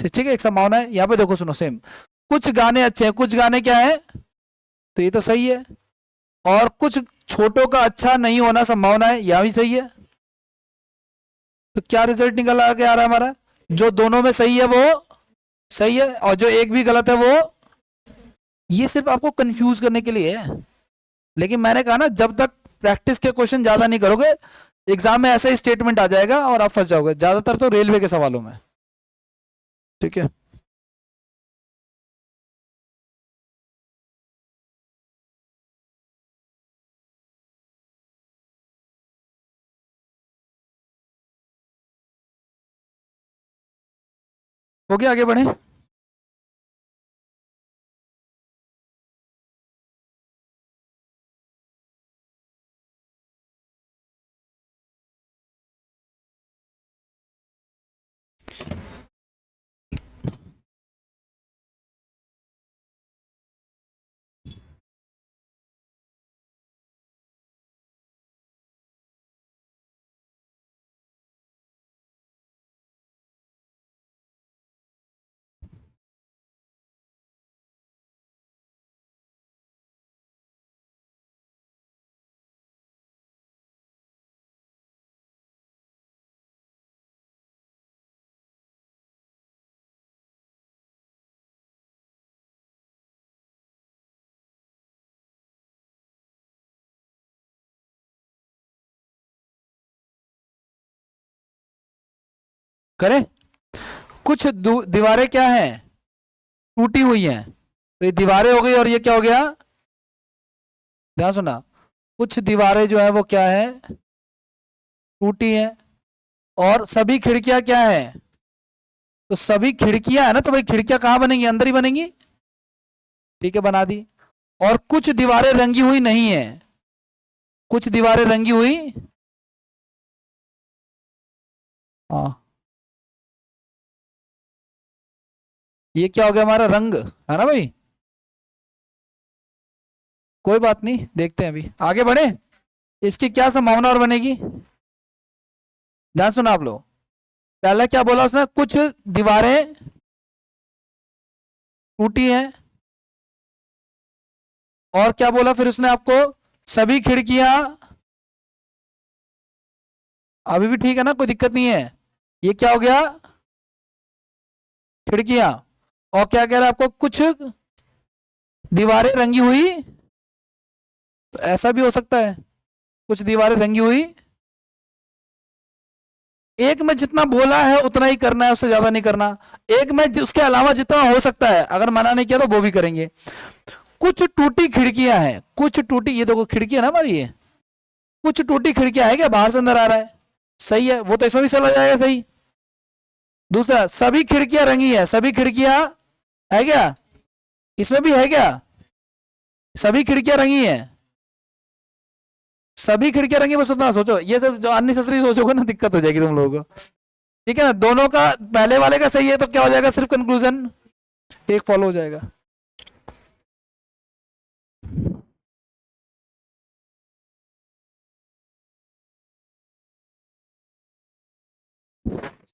ठीक है, एक संभावना है। यहाँ पे देखो सुनो, सेम, कुछ गाने अच्छे हैं, कुछ गाने क्या है? तो ये तो सही है। और कुछ छोटों का अच्छा नहीं होना संभावना है, यह भी सही है। तो क्या रिजल्ट निकल आ रहा है हमारा? जो दोनों में सही है वो सही है, और जो एक भी गलत है वो। ये सिर्फ आपको कंफ्यूज करने के लिए है, लेकिन मैंने कहा ना, जब तक प्रैक्टिस के क्वेश्चन ज्यादा नहीं करोगे, एग्जाम में ऐसा ही स्टेटमेंट आ जाएगा और आप फंस जाओगे, ज्यादातर तो रेलवे के सवालों में, ठीक है। हो गया, आगे बढ़े। करें। कुछ दीवारें क्या हैं? टूटी हुई हैं, तो ये दीवारें हो गई, और ये क्या हो गया? ध्यान सुना, कुछ दीवारें जो है वो क्या है, टूटी है, और सभी खिड़कियां क्या है, तो सभी खिड़कियां है ना, तो भाई खिड़कियां कहां बनेंगी, अंदर ही बनेंगी। ठीक है, बना दी। और कुछ दीवारें रंगी हुई नहीं है, कुछ दीवारें रंगी हुई, हाँ, ये क्या हो गया हमारा, रंग है ना भाई। कोई बात नहीं, देखते हैं अभी आगे बढ़े। इसकी क्या संभावना और बनेगी, ध्यान सुना आप लोग। पहले क्या बोला उसने, कुछ दीवारें टूटी हैं, और क्या बोला फिर उसने आपको, सभी खिड़कियां, अभी भी ठीक है ना, कोई दिक्कत नहीं है। ये क्या हो गया, खिड़कियां। और क्या कह रहा है आपको, कुछ दीवारें रंगी हुई, तो ऐसा भी हो सकता है, कुछ दीवारें रंगी हुई। एक में जितना बोला है उतना ही करना है, उससे ज्यादा नहीं करना। एक में उसके अलावा जितना हो सकता है, अगर मना नहीं किया तो वो भी करेंगे। कुछ टूटी खिड़कियां हैं, कुछ टूटी, ये देखो खिड़की है ना हमारी, ये कुछ टूटी खिड़कियां है, क्या बाहर से अंदर आ रहा है, सही है, वो तो इसमें भी चला जाएगा, सही। दूसरा, सभी खिड़कियां रंगी है, सभी खिड़कियां है क्या, इसमें भी है क्या, सभी खिड़कियां रंगी है, सभी खिड़कियां रंगी, बस उतना सोचो, ये सब जो अननेसेसरी सोचोगे ना दिक्कत हो जाएगी तुम लोगों को। ठीक है ना, दोनों का पहले वाले का सही है, तो क्या हो जाएगा, सिर्फ कंक्लूजन एक फॉलो हो जाएगा।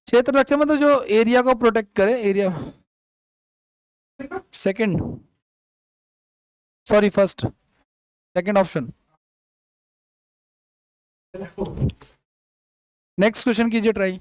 क्षेत्र रक्षा मतलब जो एरिया को प्रोटेक्ट करे, area. Second, sorry first, second option. Next question कीजिए ट्राई।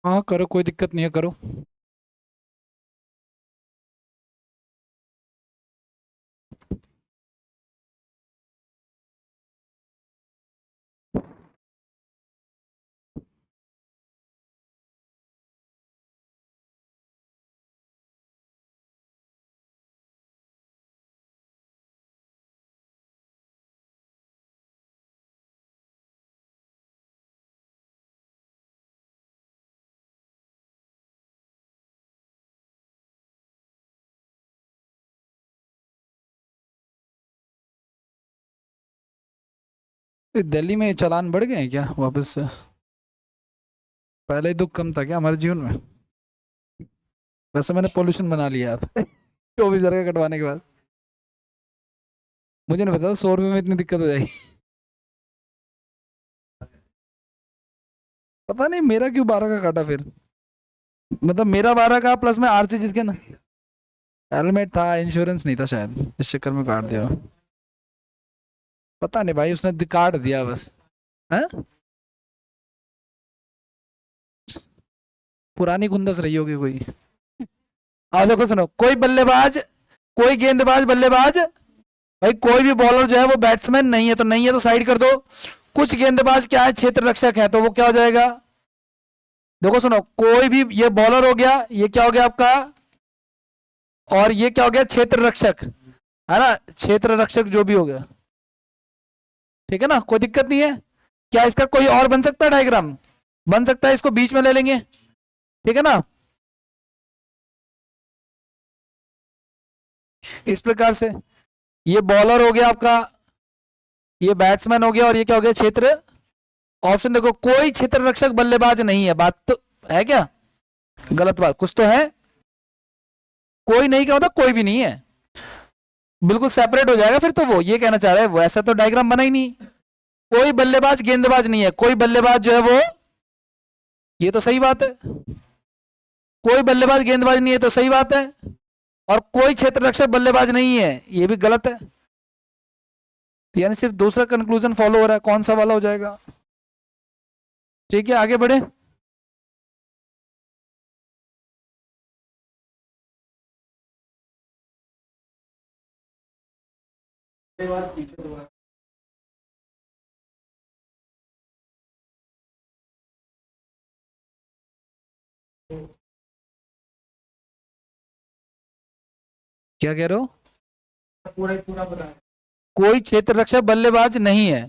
हाँ करो, कोई दिक्कत नहीं है, करो। दिल्ली में चालान बढ़ गए हैं क्या वापस से, पहले ही दुख कम था क्या हमारे जीवन में। वैसे मैंने पोल्यूशन बना लिया अब 24,000 का कटवाने के बाद। मुझे नहीं पता 100 रुपये में इतनी दिक्कत हो जाएगी। पता नहीं मेरा क्यों 12 का काटा फिर, मतलब मेरा 12 का प्लस में आरसी जीत के ना, हेलमेट था, इंश्योरेंस नहीं था शायद, इस चक्कर में काट दिया। पता नहीं भाई, उसने काट दिया बस है, पुरानी खुंदस रही होगी कोई। आओ देखो सुनो, कोई बल्लेबाज, कोई गेंदबाज बल्लेबाज, भाई कोई भी बॉलर जो है वो बैट्समैन नहीं है, तो नहीं है तो साइड कर दो। कुछ गेंदबाज क्या है, क्षेत्र रक्षक है, तो वो क्या हो जाएगा, देखो सुनो, कोई भी, ये बॉलर हो गया, ये क्या हो गया आपका, और ये क्या हो गया, क्षेत्र रक्षक, है ना, क्षेत्र रक्षक जो भी हो गया। ठीक है ना, कोई दिक्कत नहीं है। क्या इसका कोई और बन सकता है डायग्राम, बन सकता है, इसको बीच में ले लेंगे, ठीक है ना, इस प्रकार से। ये बॉलर हो गया आपका, ये बैट्समैन हो गया, और ये क्या हो गया, क्षेत्र। ऑप्शन देखो, कोई क्षेत्र रक्षक बल्लेबाज नहीं है, बात तो है क्या, गलत बात कुछ तो है, कोई नहीं का मतलब कोई भी नहीं है, बिल्कुल सेपरेट हो जाएगा फिर तो। वो ये कहना चाह रहा है, वो ऐसा तो डायग्राम बना ही नहीं। कोई बल्लेबाज गेंदबाज नहीं है, कोई बल्लेबाज जो है वो, ये तो सही बात है। कोई बल्लेबाज गेंदबाज नहीं है तो सही बात है। और कोई क्षेत्र रक्षक बल्लेबाज नहीं है, ये भी गलत है। यानी सिर्फ दूसरा कंक्लूजन फॉलो हो रहा है, कौन सा वाला हो जाएगा? ठीक है, आगे बढ़े। पीछे दोबारा। क्या कह रहे हो? पूरा पूरा बताएं। कोई क्षेत्र रक्षक बल्लेबाज नहीं है,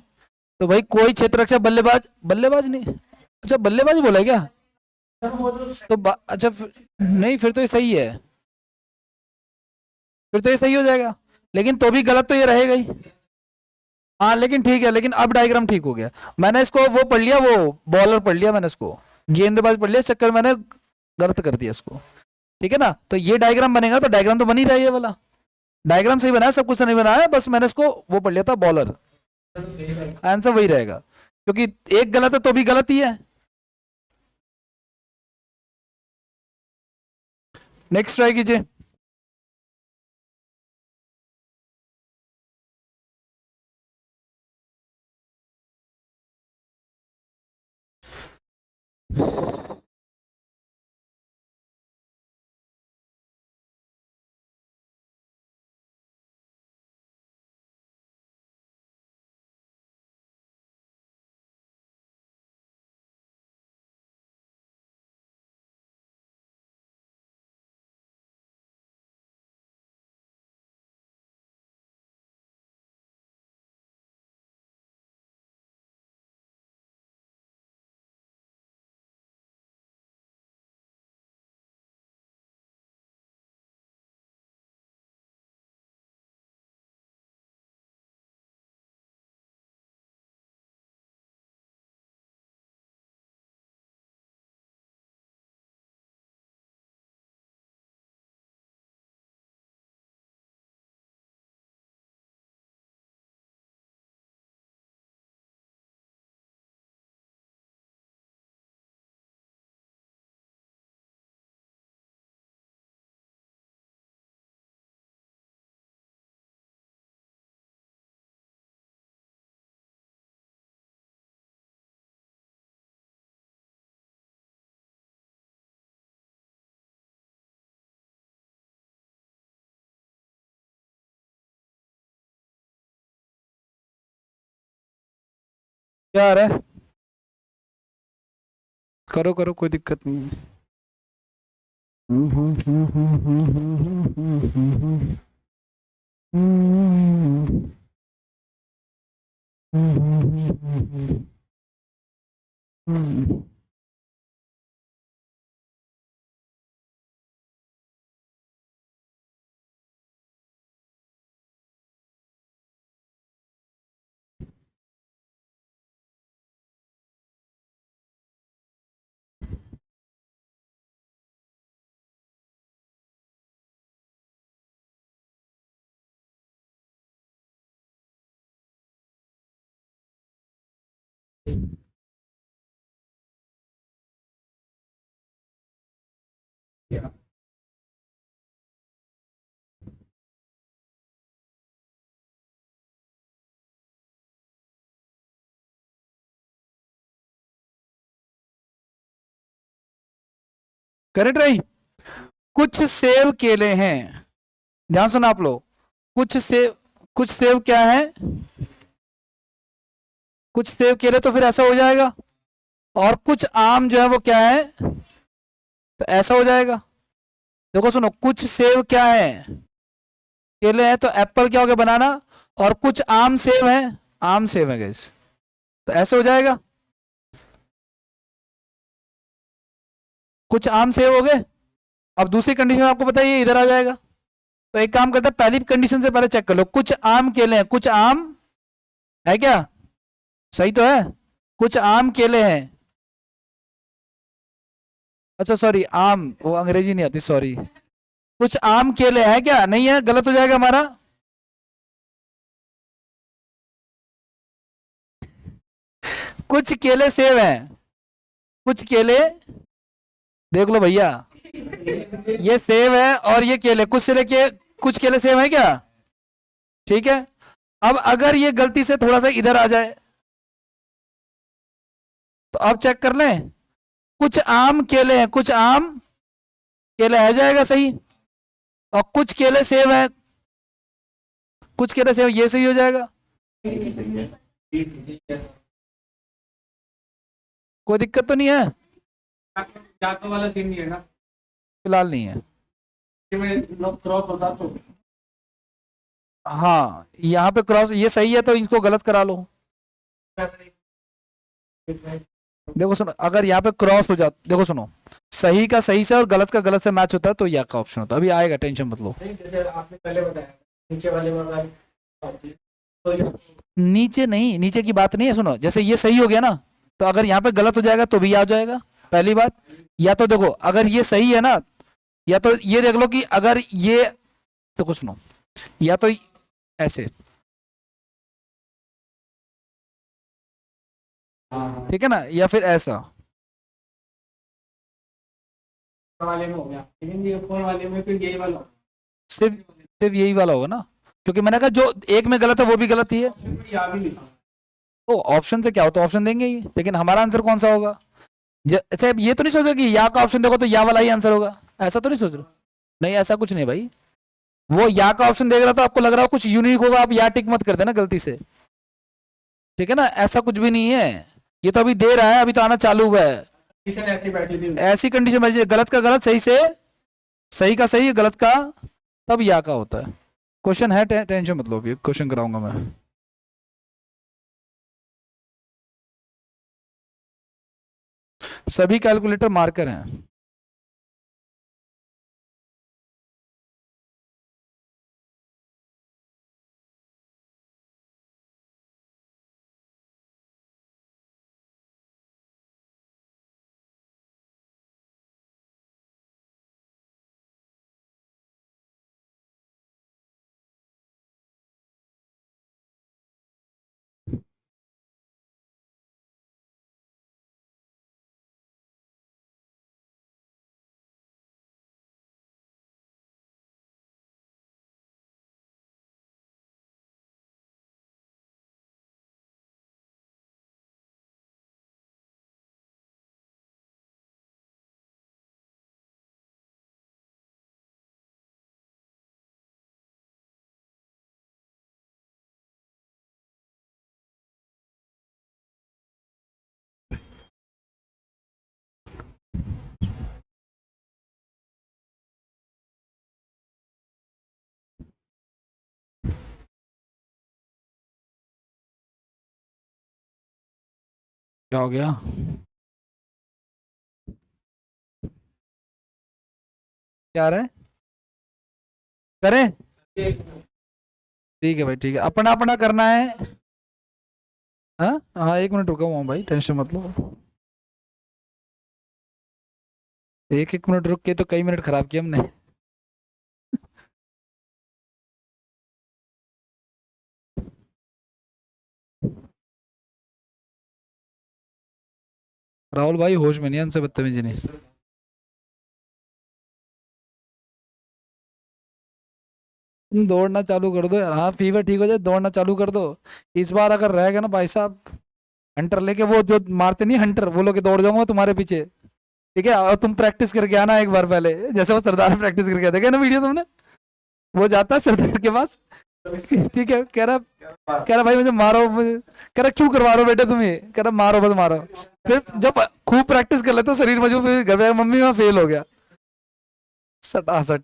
तो भाई कोई क्षेत्र रक्षक बल्लेबाज, बल्लेबाज नहीं, अच्छा बल्लेबाज बोला है क्या? सर वो जो तो अच्छा नहीं, फिर तो ये सही है, फिर तो ये सही हो जाएगा। लेकिन तो भी गलत तो ये रहेगा ही। हाँ लेकिन ठीक है, लेकिन अब डायग्राम ठीक हो गया। मैंने इसको वो पढ़ लिया, वो बॉलर पढ़ लिया मैंने, इसको गेंदबाज पढ़ लिया, इस चक्कर में मैंने गलत कर दिया इसको। ठीक है ना, तो ये डायग्राम बनेगा, तो डायग्राम तो बन ही रहा है, ये वाला डायग्राम सही बनाया, सब कुछ नहीं बनाया, बस मैंने इसको वो पढ़ लिया था बॉलर। आंसर वही रहेगा, क्योंकि एक गलत है तो भी गलत ही है। नेक्स्ट ट्राई कीजिए। क्या आ रहा है? करो करो, कोई दिक्कत नहीं है। क्या करेक्ट रही। कुछ सेब केले हैं, ध्यान सुना आप लोग। कुछ सेब क्या है? कुछ सेब केले, तो फिर ऐसा हो जाएगा। और कुछ आम जो है वो क्या है? तो ऐसा हो जाएगा। देखो सुनो, कुछ सेब क्या है? केले हैं, तो एप्पल क्या हो गया? बनाना। और कुछ आम सेब है, आम सेब है गैस, तो ऐसे हो जाएगा। कुछ आम सेब हो गए। अब दूसरी कंडीशन आपको बताइए, इधर आ जाएगा। तो एक काम करते हैं, पहली कंडीशन से पहले चेक कर लो। कुछ आम केले हैं, कुछ आम है क्या? सही तो है। कुछ आम केले हैं, अच्छा सॉरी, आम, वो अंग्रेजी नहीं आती, सॉरी। कुछ आम केले हैं क्या? नहीं है, गलत हो जाएगा हमारा। कुछ केले सेब हैं, कुछ केले, देख लो भैया, ये सेब है और ये केले, कुछ केले सेब है क्या? ठीक है। अब अगर ये गलती से थोड़ा सा इधर आ जाए तो अब चेक कर लें। कुछ आम केले हैं, कुछ आम केले आ जाएगा सही, और कुछ केले सेब है, कुछ केले सेब, ये सही हो जाएगा। कोई दिक्कत तो नहीं है? जातो वाला सीन नहीं है ना, फिलहाल नहीं है। कि मैं लोग क्रॉस होता तो हाँ, यहाँ पे क्रॉस, ये सही है तो इनको गलत करा लो। देखो सुनो, अगर यहाँ पे क्रॉस हो जाता, देखो सुनो, सही का सही से और गलत का गलत से मैच होता है तो या का ऑप्शन होता है। अभी आएगा, टेंशन मत लो। नहीं, जैसे आपने पहले बताया नीचे वाले में अगर तो ये नीचे नहीं, नीचे की बात नहीं है। सुनो, जैसे ये सही हो गया ना, तो अगर यहाँ पे गलत हो जाएगा तो भी आ जाएगा, पहली बात। या तो देखो, अगर ये सही है ना, या तो ये देख लो कि अगर ये, देखो सुनो, या तो ऐसे, हाँ ठीक है ना, या फिर ऐसा। वाले में हो गया, लेकिन ये फोन वाले में फिर यही वाला सिर्फ सिर्फ यही वाला होगा ना, क्योंकि मैंने कहा जो एक में गलत है वो भी गलत ही है। ऑप्शन भी या भी लिखा तो ऑप्शन से क्या होता है, ऑप्शन देंगे ही, लेकिन हमारा आंसर कौन सा होगा? अच्छा, ये तो नहीं सोच रहे कि या का ऑप्शन देखो तो या वाला ही आंसर होगा, ऐसा तो नहीं सोच रहे? नहीं, ऐसा कुछ नहीं भाई। वो या का ऑप्शन देख रहा तो आपको लग रहा हो कुछ यूनिक होगा, आप या टिक मत कर देना गलती से, ठीक है ना, ऐसा कुछ भी नहीं है। ये तो अभी दे रहा है, अभी तो आना चालू हुआ है। कंडीशन ऐसी बैठी थी। ऐसी कंडीशन में गलत का गलत, सही से सही का सही, गलत का तब या का होता है। क्वेश्चन है, टेंशन मत लो, अभी क्वेश्चन कराऊंगा मैं। सभी कैलकुलेटर मार्कर हैं। क्या हो गया? क्या आ रहा है? करें? ठीक है भाई, ठीक है, अपना अपना करना है। हाँ हाँ, 1 मिनट रुका हुआ हूँ भाई, टेंशन मत लो। 1 1 मिनट रुक के तो कई मिनट खराब किए हमने। राहुल भाई होश में नहीं, उनसे बदतमीजी नहीं। तुम दौड़ना चालू कर दो यार, हाँ फीवर ठीक हो जाए दौड़ना चालू कर दो। इस बार अगर रहेगा ना भाई साहब, हंटर लेके, वो जो मारते नहीं हंटर, वो लोग दौड़ जाऊंगा तुम्हारे पीछे, ठीक है? और तुम प्रैक्टिस करके आना एक बार पहले, जैसे वो सरदार प्रैक्टिस करके आया, देखा ना वीडियो तुमने? वो जाता है सरदार के पास, ठीक है, कह रहा भाई मुझे मारो, मुझे कह रहा क्यों करवा रहे हो बेटे तुम ये, कह रहा मारो बस मारो। फिर जब खूब प्रैक्टिस कर लेते शरीर मजबूत, फिर घर पे मम्मी वहां फेल हो गया, सटा सट।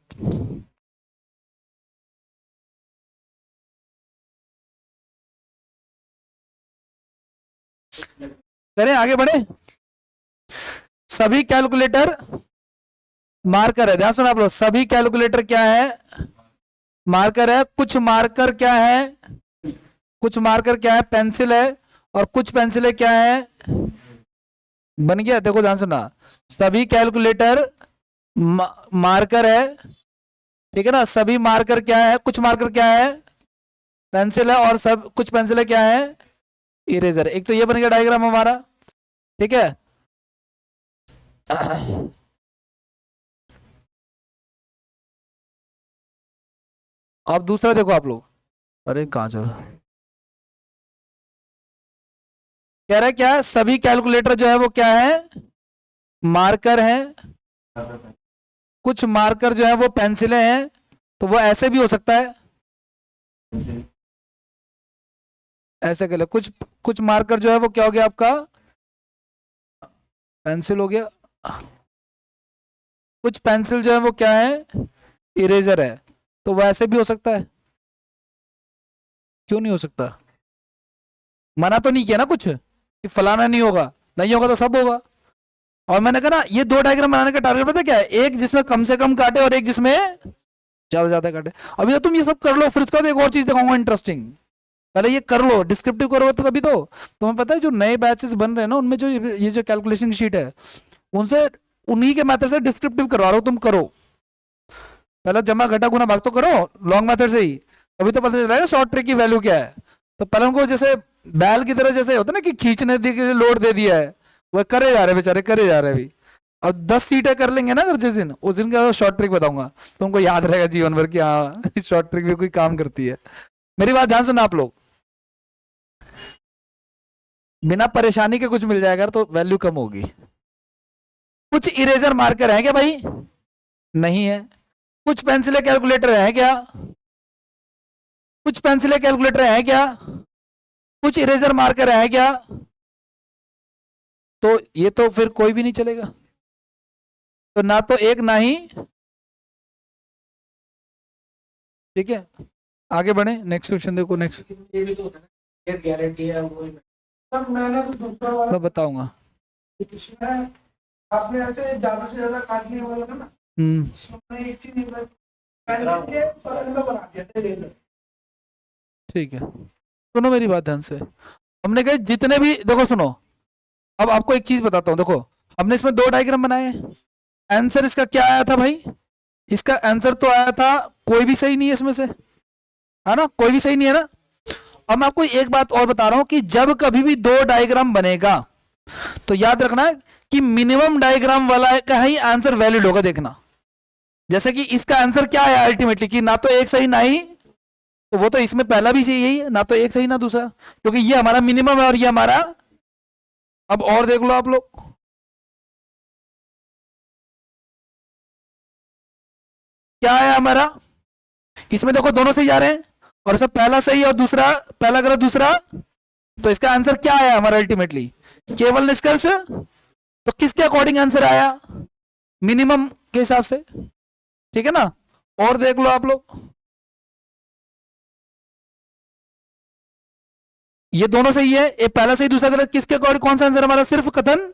करें, आगे बढ़े। सभी कैलकुलेटर मार्कर है, ध्यान सुना आप लोग, सभी कैलकुलेटर क्या है? मार्कर है। कुछ मार्कर क्या है? कुछ मार्कर क्या है? पेंसिल है। और कुछ पेंसिलें क्या है? बन गया, देखो ध्यान सुना, सभी कैलकुलेटर मार्कर है, ठीक है ना। सभी मार्कर क्या है, कुछ मार्कर क्या है, पेंसिल है, और सब कुछ पेंसिल है क्या है, इरेजर। एक तो ये बन गया डायग्राम हमारा, ठीक है। अब दूसरा देखो आप लोग, अरे कहाँ चल, कह रहा है क्या, सभी कैलकुलेटर जो है वो क्या है, मार्कर है, कुछ मार्कर जो है वो पेंसिलें हैं, तो वो ऐसे भी हो सकता है, ऐसे कर लो। कुछ कुछ मार्कर जो है वो क्या हो गया आपका, पेंसिल हो गया, कुछ पेंसिल जो है वो क्या है, इरेजर है, तो वो ऐसे भी हो सकता है। क्यों नहीं हो सकता, मना तो नहीं किया ना कुछ कि फलाना नहीं होगा, नहीं होगा तो सब होगा। और मैंने कहा ना ये दो डायग्राम बनाने का टारगेट पता क्या है, एक जिसमें कम से कम काटे और एक जिसमें ज्यादा ज्यादा काटे। अभी तो तुम ये सब कर लो, फिर उसके बाद एक और चीज दिखाऊंगा इंटरेस्टिंग, पहले ये कर लो, डिस्क्रिप्टिव करोगे तो तभी तो। तुम्हें पता है जो नए बैचेस बन रहे हैं ना, उनमें जो ये जो कैलकुलेशन शीट है, उनसे उन्हीं के मेथड से डिस्क्रिप्टिव करवा रहा हूं, तुम करो पहले, जमा घटा गुना भाग तो करो लॉन्ग मेथड से ही, अभी तो पता चलेगा शॉर्ट ट्रिक की वैल्यू क्या है। तो पहले उनको जैसे बैल की तरह जैसे होता है ना कि खींचने के लिए लोड दे दिया है, वो करे जा रहे बेचारे, करे जा रहे अभी। और 10 सीटें कर लेंगे ना अगर जिस दिन, उस दिन का शॉर्ट ट्रिक बताऊंगा, तुमको याद रहेगा जीवन भर की, हाँ शॉर्ट ट्रिक भी कोई काम करती है। मेरी बात ध्यान सुना आप लोग, बिना परेशानी के कुछ मिल जाएगा तो वैल्यू कम होगी। कुछ इरेजर मार्कर है क्या भाई, नहीं है। कुछ पेंसिलें कैलकुलेटर है क्या, कुछ पेंसिलें कैलकुलेटर है क्या, कुछ इरेजर मार्कर है क्या, तो ये तो फिर कोई भी नहीं चलेगा, तो ना तो एक ना ही, ठीक है। आगे बढ़े, नेक्स्ट क्वेश्चन देखो, नेक्स्ट ये भी तो होता है, ये गारंटी है वो। सर मैंने तो दूसरा वाला मैं बताऊंगा। उसमें आपने ऐसे ज्यादा से ज्यादा काटने वाला था ना, इसमें एक चीज नहीं, बस पेंसिल के सरल में बना दिया था लेजर। ठीक है, सुनो मेरी बात ध्यान से, हमने कहा जितने भी, देखो सुनो, अब आपको एक चीज बताता हूं, देखो हमने इसमें दो डायग्राम बनाए, आंसर इसका क्या आया था भाई, इसका आंसर तो आया था कोई भी सही नहीं है इसमें से, है ना, कोई भी सही नहीं है ना। अब मैं आपको एक बात और बता रहा हूं कि जब कभी भी दो डायग्राम बनेगा तो याद रखना कि मिनिमम डायग्राम वाला का ही आंसर वैलिड होगा, देखना। जैसे कि इसका आंसर क्या है अल्टीमेटली, कि ना तो एक सही ना ही, तो वो तो इसमें पहला भी सही यही है, ना तो एक सही ना दूसरा, क्योंकि ये हमारा मिनिमम है और ये हमारा। अब और देख लो आप लोग, क्या है हमारा, इसमें देखो दोनों सही जा रहे हैं, और सब पहला सही और दूसरा, पहला गलत दूसरा, तो इसका आंसर क्या आया हमारा अल्टीमेटली, केवल निष्कर्ष। तो किसके अकॉर्डिंग आंसर आया, मिनिमम के हिसाब से, ठीक है ना। और देख लो आप लोग, ये दोनों सही है, एक पहला सही दूसरा गलत, किसके अकॉर्डिंग कौन सा आंसर हमारा, सिर्फ कथन,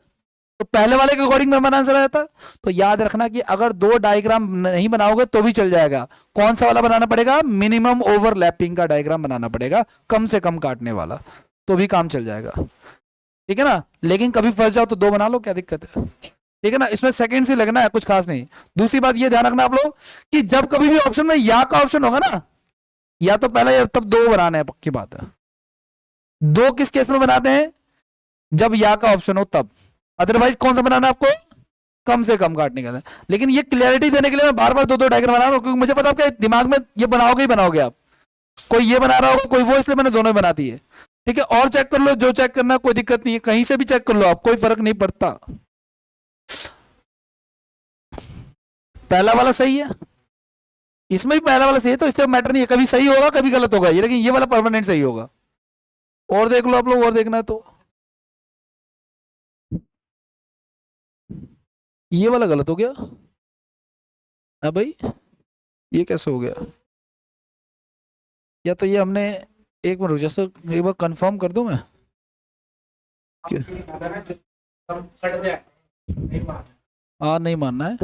तो पहले वाले के अकॉर्डिंग में हमारा आंसर आया था। तो याद रखना कि अगर दो डायग्राम नहीं बनाओगे तो भी चल जाएगा, कौन सा वाला बनाना पड़ेगा, मिनिमम ओवरलैपिंग का डायग्राम बनाना पड़ेगा, कम से कम काटने वाला, तो भी काम चल जाएगा, ठीक है ना। लेकिन कभी फंस जाओ तो दो बना लो, क्या दिक्कत है, ठीक है ना, इसमें सेकंड से लगना है, कुछ खास नहीं। दूसरी बात ये ध्यान रखना आप लोग कि जब कभी भी ऑप्शन में या का ऑप्शन होगा ना, या तो पहला या तब दो बनाना है, पक्की बात है। दो किस केस में बनाते हैं, जब या का ऑप्शन हो तब, अदरवाइज कौन सा बनाना है आपको, कम से कम काटने का। लेकिन ये क्लियरिटी देने के लिए मैं बार बार दो दो डायग्राम बना रहा हूं, क्योंकि मुझे पता आपके दिमाग में ये बनाओगे ही बनाओगे आप, कोई ये बना रहा होगा कोई वो, इसलिए मैंने दोनों ही बना दी है, ठीक है। और चेक कर लो, जो चेक करना कोई दिक्कत नहीं है, कहीं से भी चेक कर लो आप, कोई फर्क नहीं पड़ता। पहला वाला सही है, इसमें भी पहला वाला सही है, तो इससे मैटर नहीं है, कभी सही होगा कभी गलत होगा ये, लेकिन ये वाला परमानेंट सही होगा। और देख लो आप लोग, और देखना है तो ये वाला गलत हो गया, है भाई, ये कैसे हो गया, या तो ये हमने, एक मिनट जैसे एक बार कंफर्म कर दूं मैं, हाँ नहीं मानना है,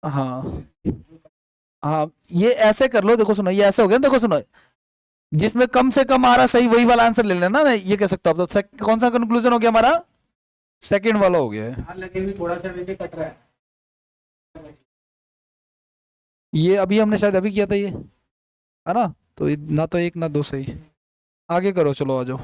हाँ हाँ, ये ऐसे कर लो, देखो सुनो, ये ऐसे हो गया, देखो सुनो, जिसमें कम से कम आ रहा सही वही वाला आंसर ले लेना ना, ये कह सकते हो आप। तो कौन सा कंक्लूजन हो गया हमारा, सेकंड वाला हो गया है। लगे भी थोड़ा सा कट रहा है। ये अभी हमने शायद अभी किया था ये, है ना? तो ना तो एक ना दो सही। आगे करो, चलो आ जाओ।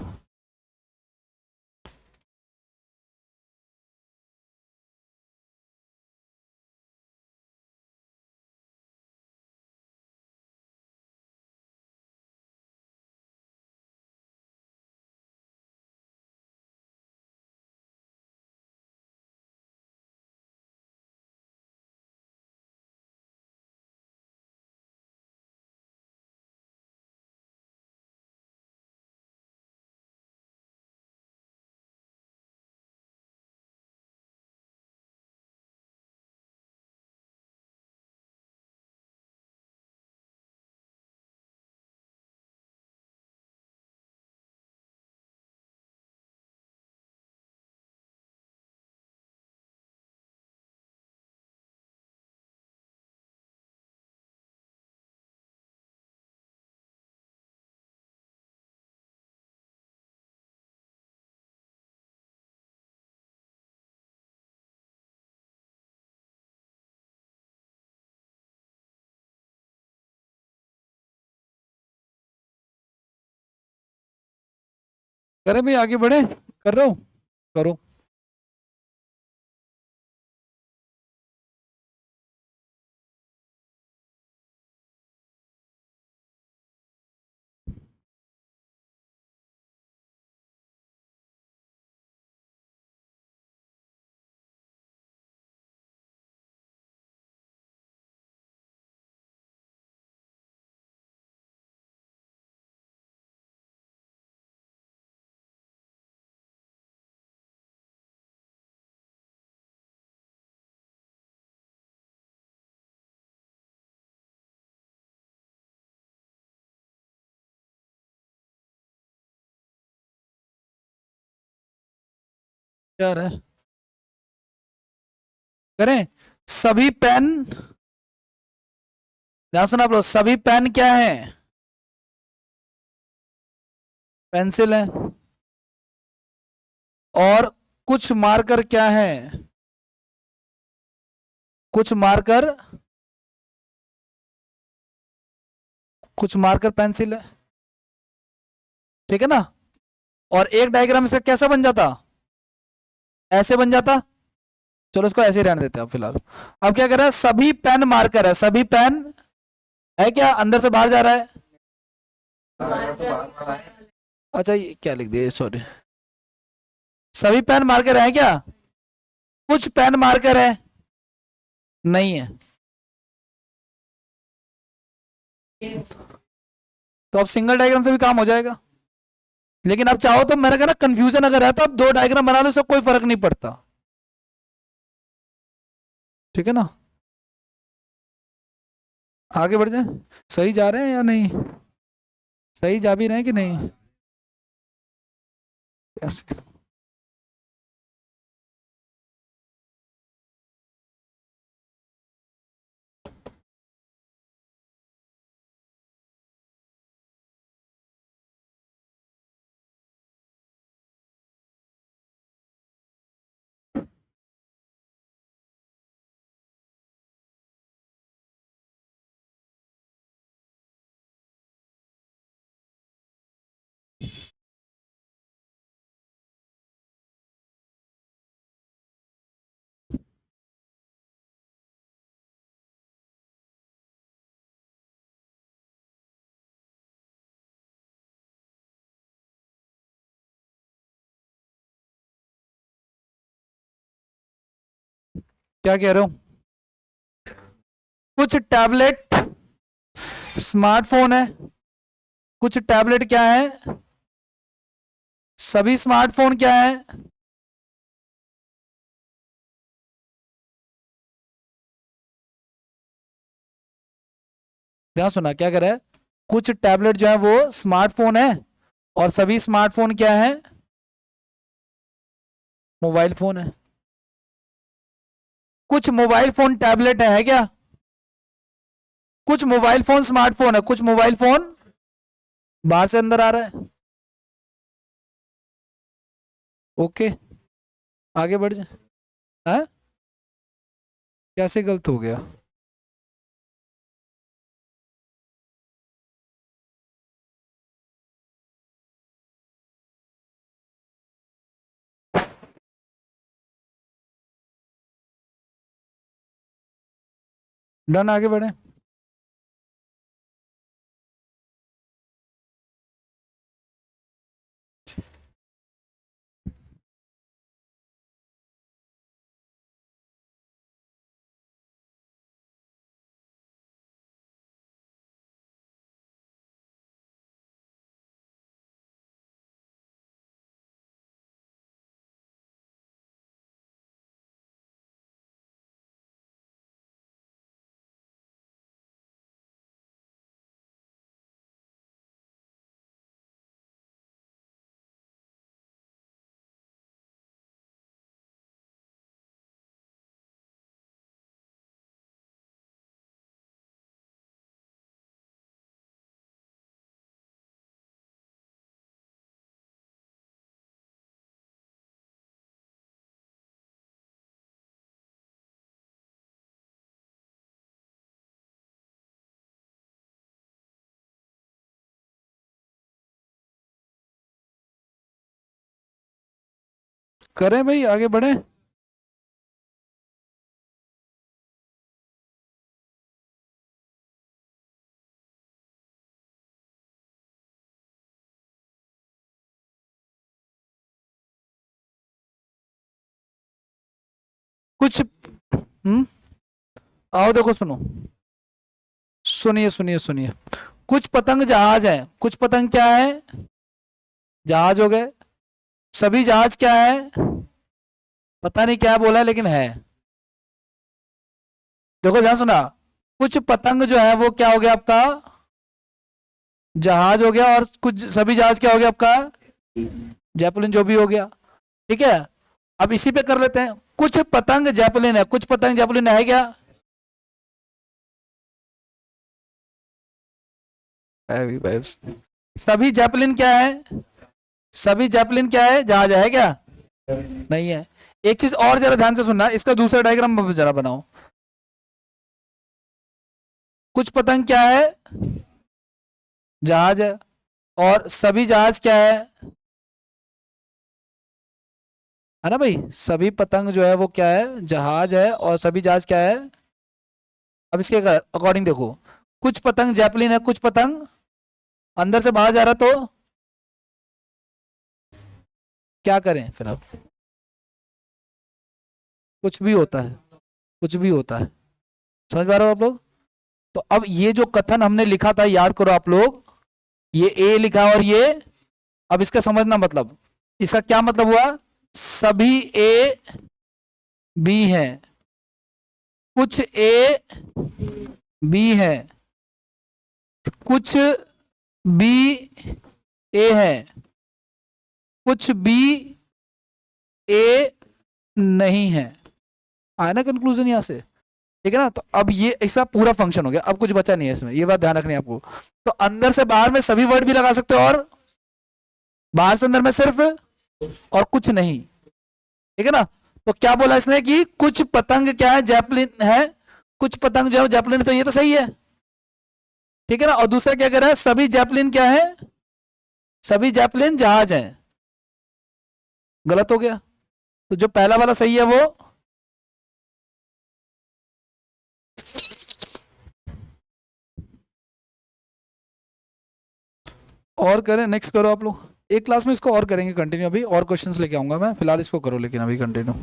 करें भाई, आगे बढ़े, कर रहे हो, करो। क्या रहा है, करें। सभी पेन, ध्यान सुना आप लोग, सभी पेन क्या है? पेंसिल है। और कुछ मार्कर क्या है? कुछ मार्कर, कुछ मार्कर पेंसिल है, ठीक है ना? और एक डायग्राम इसका कैसा बन जाता? ऐसे बन जाता। चलो इसको ऐसे ही रहने देते हैं अब फिलहाल। अब क्या कर रहा है, सभी पेन मार्कर है, सभी पेन है क्या, अंदर से बाहर जा रहा है? अच्छा ये क्या लिख दिया, सॉरी। सभी पेन मार्कर है क्या? कुछ पेन मार्कर है, नहीं है। तो अब सिंगल डायग्राम से भी काम हो जाएगा। लेकिन आप चाहो तो, मैंने कहा ना, कंफ्यूजन अगर है तो आप दो डायग्राम बना लो, इससे कोई फर्क नहीं पड़ता, ठीक है ना? आगे बढ़ जाए। सही जा रहे हैं या नहीं? सही जा भी रहे हैं कि नहीं? कैसे? क्या कह रहे हो? कुछ टैबलेट स्मार्टफोन है, कुछ टैबलेट क्या है? सभी स्मार्टफोन क्या है? ध्यान सुना, क्या कर रहा है, कुछ टैबलेट जो है वो स्मार्टफोन है, और सभी स्मार्टफोन क्या है? मोबाइल फोन है। कुछ मोबाइल फोन टैबलेट है क्या? कुछ मोबाइल फोन स्मार्टफोन है, कुछ मोबाइल फोन बाहर से अंदर आ रहा है। ओके, आगे बढ़ जाए। हाँ, कैसे गलत हो गया? डन, आगे बढ़े। करें भाई, आगे बढ़े। कुछ आओ देखो, सुनो, सुनिए सुनिए सुनिए। कुछ पतंग जहाज है, कुछ पतंग क्या है, जहाज हो गए। सभी जहाज क्या है, पता नहीं क्या बोला लेकिन है। देखो ध्यान सुना, कुछ पतंग जो है वो क्या हो गया आपका, जहाज हो गया, और कुछ सभी जहाज क्या हो गया आपका, जैपलिन जो भी हो गया। ठीक है, अब इसी पे कर लेते हैं। कुछ पतंग जैपलिन है, कुछ पतंग जैपलिन है क्या, सभी जैपलिन क्या है, सभी जैपलिन क्या है, जहाज है क्या, नहीं है। एक चीज और जरा ध्यान से सुनना, इसका दूसरा डायग्राम जरा बनाओ। कुछ पतंग क्या है, जहाज है, और सभी जहाज क्या है ना भाई, सभी पतंग जो है वो क्या है, जहाज है, और सभी जहाज क्या है। अब इसके अकॉर्डिंग देखो, कुछ पतंग जैपलिन है, कुछ पतंग अंदर से बाहर जा रहा, तो क्या करें फिर अब, कुछ भी होता है, कुछ भी होता है। समझ पा रहे हो आप लोग। तो अब ये जो कथन हमने लिखा था, याद करो आप लोग, ये ए लिखा और ये, अब इसका समझना मतलब, इसका क्या मतलब हुआ, सभी ए बी है, कुछ ए बी है, कुछ बी ए है, कुछ बी ए नहीं है। आया ना कंक्लूजन यहां से, ठीक है ना। तो अब ये ऐसा पूरा फंक्शन हो गया, अब कुछ बचा नहीं है इसमें, ये बात ध्यान रखनी है आपको। तो अंदर से बाहर में सभी वर्ड भी लगा सकते हो, और बाहर से अंदर में सिर्फ, और कुछ नहीं, ठीक है ना। तो क्या बोला इसने कि कुछ पतंग क्या है, जैपलिन है, कुछ पतंग जो है जैपलिन, तो ये तो सही है, ठीक है ना। और दूसरा क्या कह रहा है, सभी जैपलिन क्या है, सभी जैपलिन जहाज है, गलत हो गया। तो जो पहला वाला सही है वो, और करें, नेक्स्ट करो आप लोग। एक क्लास में इसको और करेंगे कंटिन्यू, अभी और क्वेश्चंस लेके आऊंगा मैं, फिलहाल इसको करो लेकिन अभी कंटिन्यू।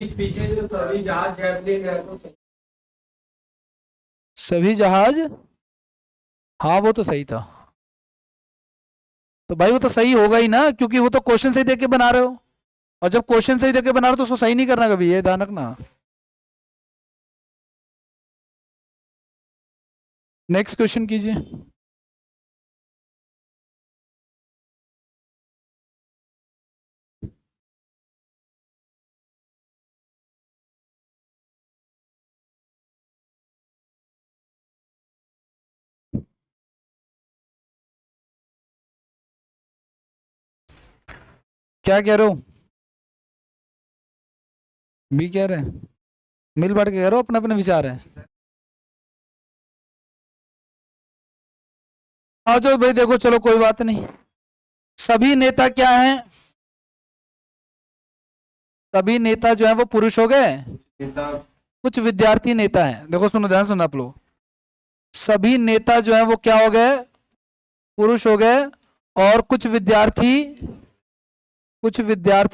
पीछे जो सभी जहाज जैपलिन है तो सभी जहाज, हाँ वो तो सही था। तो भाई वो तो सही होगा ही ना, क्योंकि वो तो क्वेश्चन सही देके बना रहे हो, और जब क्वेश्चन सही देके बना रहे हो तो उसको सही नहीं करना कभी, ये ध्यान रखना। नेक्स्ट क्वेश्चन कीजिए। क्या कह रहे हो, भी कह रहे हैं, मिल बांट के कह रहे हो, अपने अपने विचार है। आओ चलो भाई, देखो चलो कोई बात नहीं। सभी नेता क्या हैं, सभी नेता जो है वो पुरुष हो गए, नेता कुछ विद्यार्थी नेता हैं। देखो सुनो, ध्यान सुनो आप लोग, सभी नेता जो है वो क्या हो गए, पुरुष हो गए, और कुछ विद्यार्थी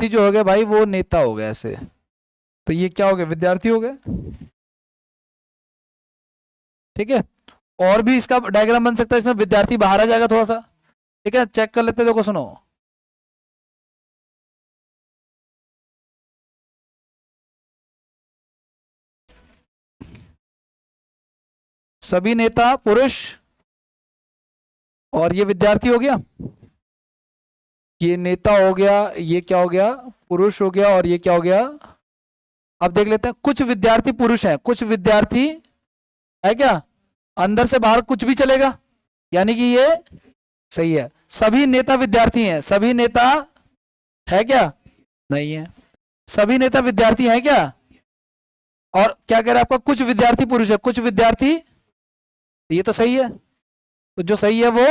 जो हो गए भाई वो नेता हो गए ऐसे। तो ये क्या हो गए, विद्यार्थी हो गए। ठीक है, और भी इसका डायग्राम बन सकता है, इसमें विद्यार्थी बाहर आ जाएगा थोड़ा सा। ठीक है, चेक कर लेते हैं। देखो सुनो, सभी नेता पुरुष, और ये विद्यार्थी हो गया, ये नेता हो गया, ये क्या हो गया, पुरुष हो गया, और ये क्या हो गया। अब देख लेते हैं, कुछ विद्यार्थी पुरुष हैं, कुछ विद्यार्थी है क्या, अंदर से बाहर कुछ भी चलेगा, यानी कि ये सही है। सभी नेता विद्यार्थी हैं, सभी नेता है क्या, नहीं है। सभी नेता विद्यार्थी हैं क्या, और क्या कह रहा है आपका, कुछ विद्यार्थी पुरुष है, कुछ विद्यार्थी, ये तो सही है। तो जो सही है वो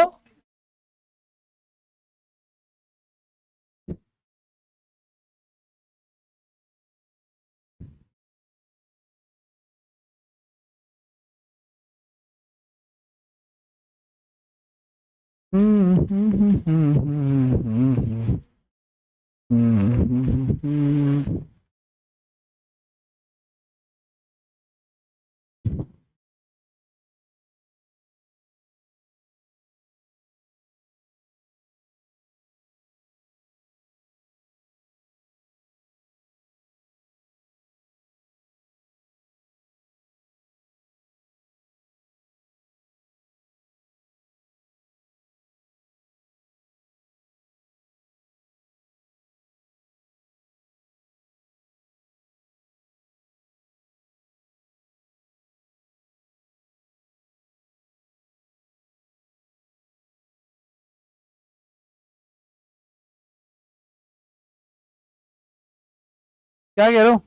क्या कह रहे हो,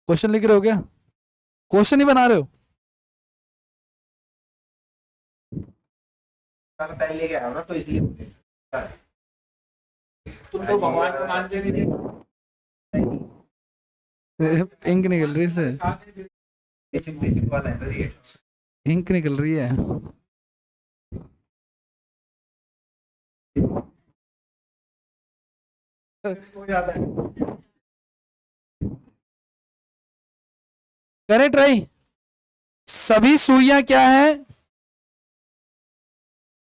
क्वेश्चन लिख रहे हो क्या, क्वेश्चन ही बना रहे हो। पहले लेके आया हूं ना, तो इसलिए तुम तो भगवान को मानते नहीं थे। इंक निकल रही है इससे, टीचिंग वाला है तो ये इंक निकल रही है। हो जाता है। करें ट्राई। सभी सुइयां क्या है,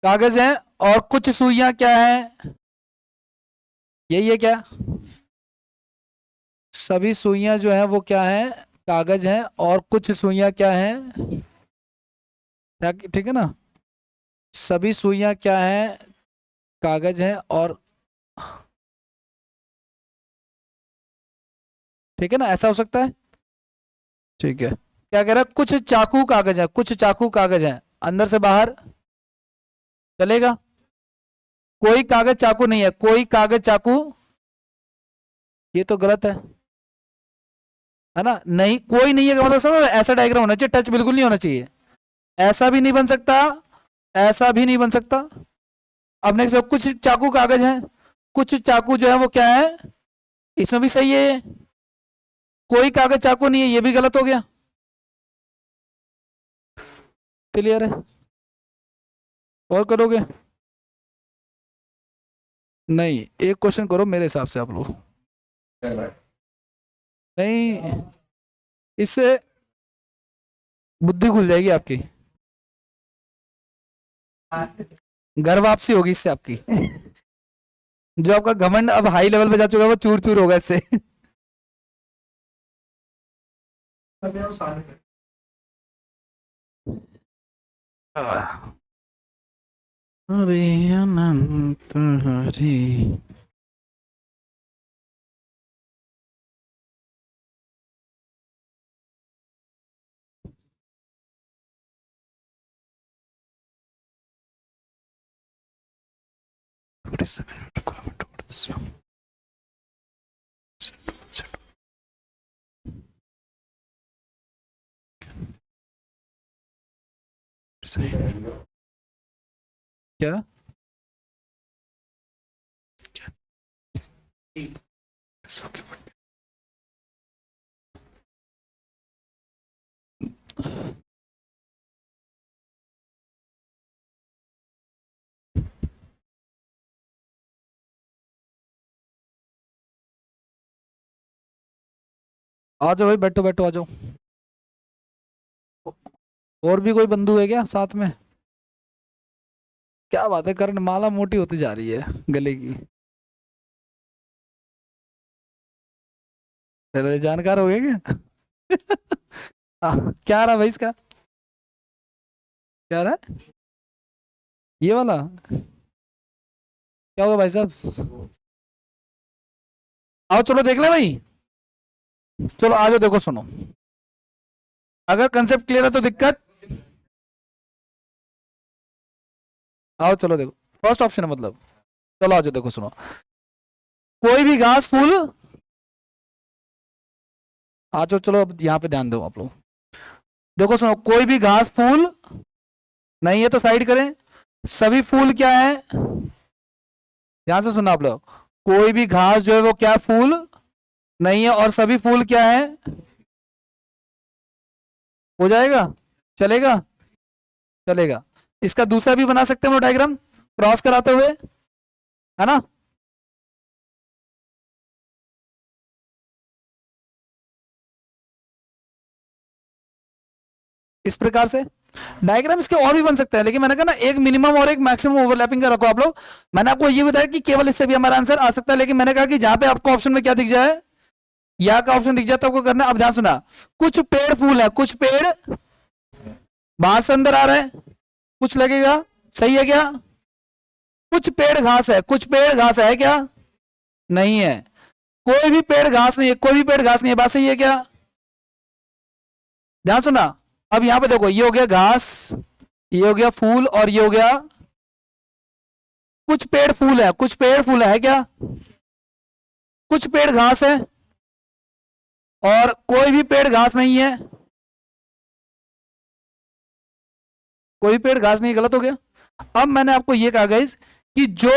कागज है, और कुछ सुइयां क्या है, यही है क्या, सभी सुइयां जो है वो क्या है, कागज है, और कुछ सुइयां क्या है, ठीक है ना, सभी सुइयां क्या है, कागज है, और ठीक है ना, ऐसा हो सकता है। ठीक है, क्या कह रहा है, कुछ चाकू कागज है, कुछ चाकू कागज है, अंदर से बाहर चलेगा, कोई कागज चाकू नहीं है, कोई कागज चाकू, ये तो गलत है ना, नहीं कोई नहीं है का मतलब समझ, ऐसा डायग्राम होना चाहिए, टच बिल्कुल नहीं होना चाहिए, ऐसा भी नहीं बन सकता, ऐसा भी नहीं बन सकता। अब नेक्स्ट, कुछ चाकू कागज है, कुछ चाकू जो है वो क्या है, इसमें भी सही है ये, कोई कागज चाकू नहीं है, ये भी गलत हो गया। क्लियर है, और करोगे, नहीं एक क्वेश्चन करो मेरे हिसाब से आप लोग, नहीं इससे बुद्धि खुल जाएगी आपकी, घर वापसी होगी इससे आपकी। जो आपका घमंड अब हाई लेवल पे जा चुका है वो चूर चूर होगा इससे। हरे अनंत हरे। क्या आ जाओ भाई, बैठो बैठो, आ जाओ। और भी कोई बंधु है क्या साथ में? क्या बात है करण, माला मोटी होती जा रही है गले की। चलो जानकार हो गए क्या? क्या रहा भाई इसका, क्या रहा है? ये वाला क्या होगा भाई साहब? आओ चलो देख ले भाई, चलो आ जाओ, देखो सुनो, अगर कंसेप्ट क्लियर है तो दिक्कत। आओ चलो देखो, फर्स्ट ऑप्शन है मतलब, चलो आ जाओ देखो सुनो, कोई भी घास फूल, आ जाओ चलो अब यहाँ पे ध्यान दो आप लोग, देखो सुनो, कोई भी घास फूल नहीं है तो साइड करें, सभी फूल क्या है, ध्यान से सुना आप लोग, कोई भी घास जो है वो क्या फूल नहीं है और सभी फूल क्या है, हो जाएगा, चलेगा, चलेगा। इसका दूसरा भी बना सकते हैं वो डायग्राम क्रॉस कराते हुए, है ना? इस प्रकार से डायग्राम इसके और भी बन सकते हैं, लेकिन मैंने कहा ना एक मिनिमम और एक मैक्सिमम ओवरलैपिंग का रखो आप लोग। मैंने आपको ये बताया कि केवल इससे भी हमारा आंसर आ सकता है, लेकिन मैंने कहा कि जहां पे आपको ऑप्शन में क्या दिख जाए, या का ऑप्शन दिख जाए तो आपको करना है। अब ध्यान सुना, कुछ पेड़ फूल है, कुछ पेड़ बाहर से अंदर आ रहे हैं, कुछ लगेगा, सही है क्या? कुछ पेड़ घास है, कुछ पेड़ घास है क्या? नहीं है। कोई भी पेड़ घास नहीं है, कोई भी पेड़ घास नहीं है, बात सही है क्या? ध्यान सुना, अब यहां पे देखो, ये हो गया घास, ये हो गया फूल, और ये हो गया कुछ पेड़ फूल है, कुछ पेड़ फूल है क्या? कुछ पेड़ घास है और कोई भी पेड़ घास नहीं है, कोई पेड़ घास नहीं, गलत हो गया। अब मैंने आपको ये कहा गाइस कि जो,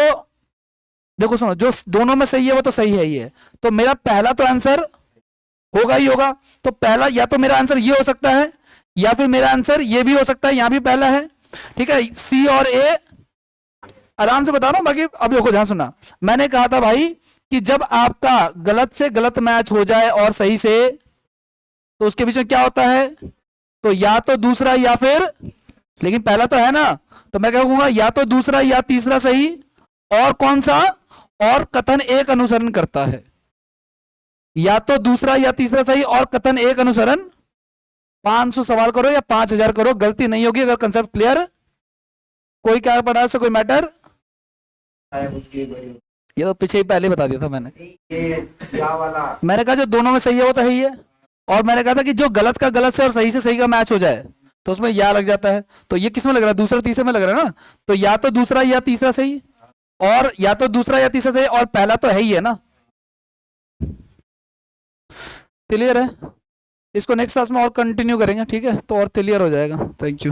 देखो सुनो, जो दोनों में सही है वो तो सही है ही है, तो मेरा पहला तो आंसर होगा ही होगा। तो पहला या तो मेरा आंसर ये हो सकता है, या फिर मेरा आंसर ये भी हो सकता है, यहां भी पहला है, ठीक है, सी और ए आराम से बता रहा हूं। बाकी अब देखो ध्यान सुनना, मैंने कहा था भाई कि जब आपका गलत से गलत मैच हो जाए और सही से, तो उसके बीच में क्या होता है, तो या तो दूसरा या फिर, लेकिन पहला तो है ना, तो मैं क्या कहूंगा, या तो दूसरा या तीसरा सही, और कौन सा, और कथन एक अनुसरण करता है, या तो दूसरा या तीसरा सही और कथन एक अनुसरण। 500 सवाल करो या 5000 करो, गलती नहीं होगी अगर कंसेप्ट क्लियर। कोई क्या पढ़ा उससे कोई मैटर? ये तो पीछे ही पहले बता दिया था मैंने, या वाला मैंने कहा जो दोनों में सही है वो तो है ही है, और मैंने कहा था कि जो गलत का गलत से और सही से सही का मैच हो जाए तो उसमें या लग जाता है। तो ये किस में लग रहा है, दूसरा तीसरे में लग रहा है ना, तो या तो दूसरा या तीसरा सही, और या तो दूसरा या तीसरा सही, और पहला तो है ही है ना। क्लियर है? इसको नेक्स्ट क्लास में और कंटिन्यू करेंगे, ठीक है, तो और क्लियर हो जाएगा। Thank you.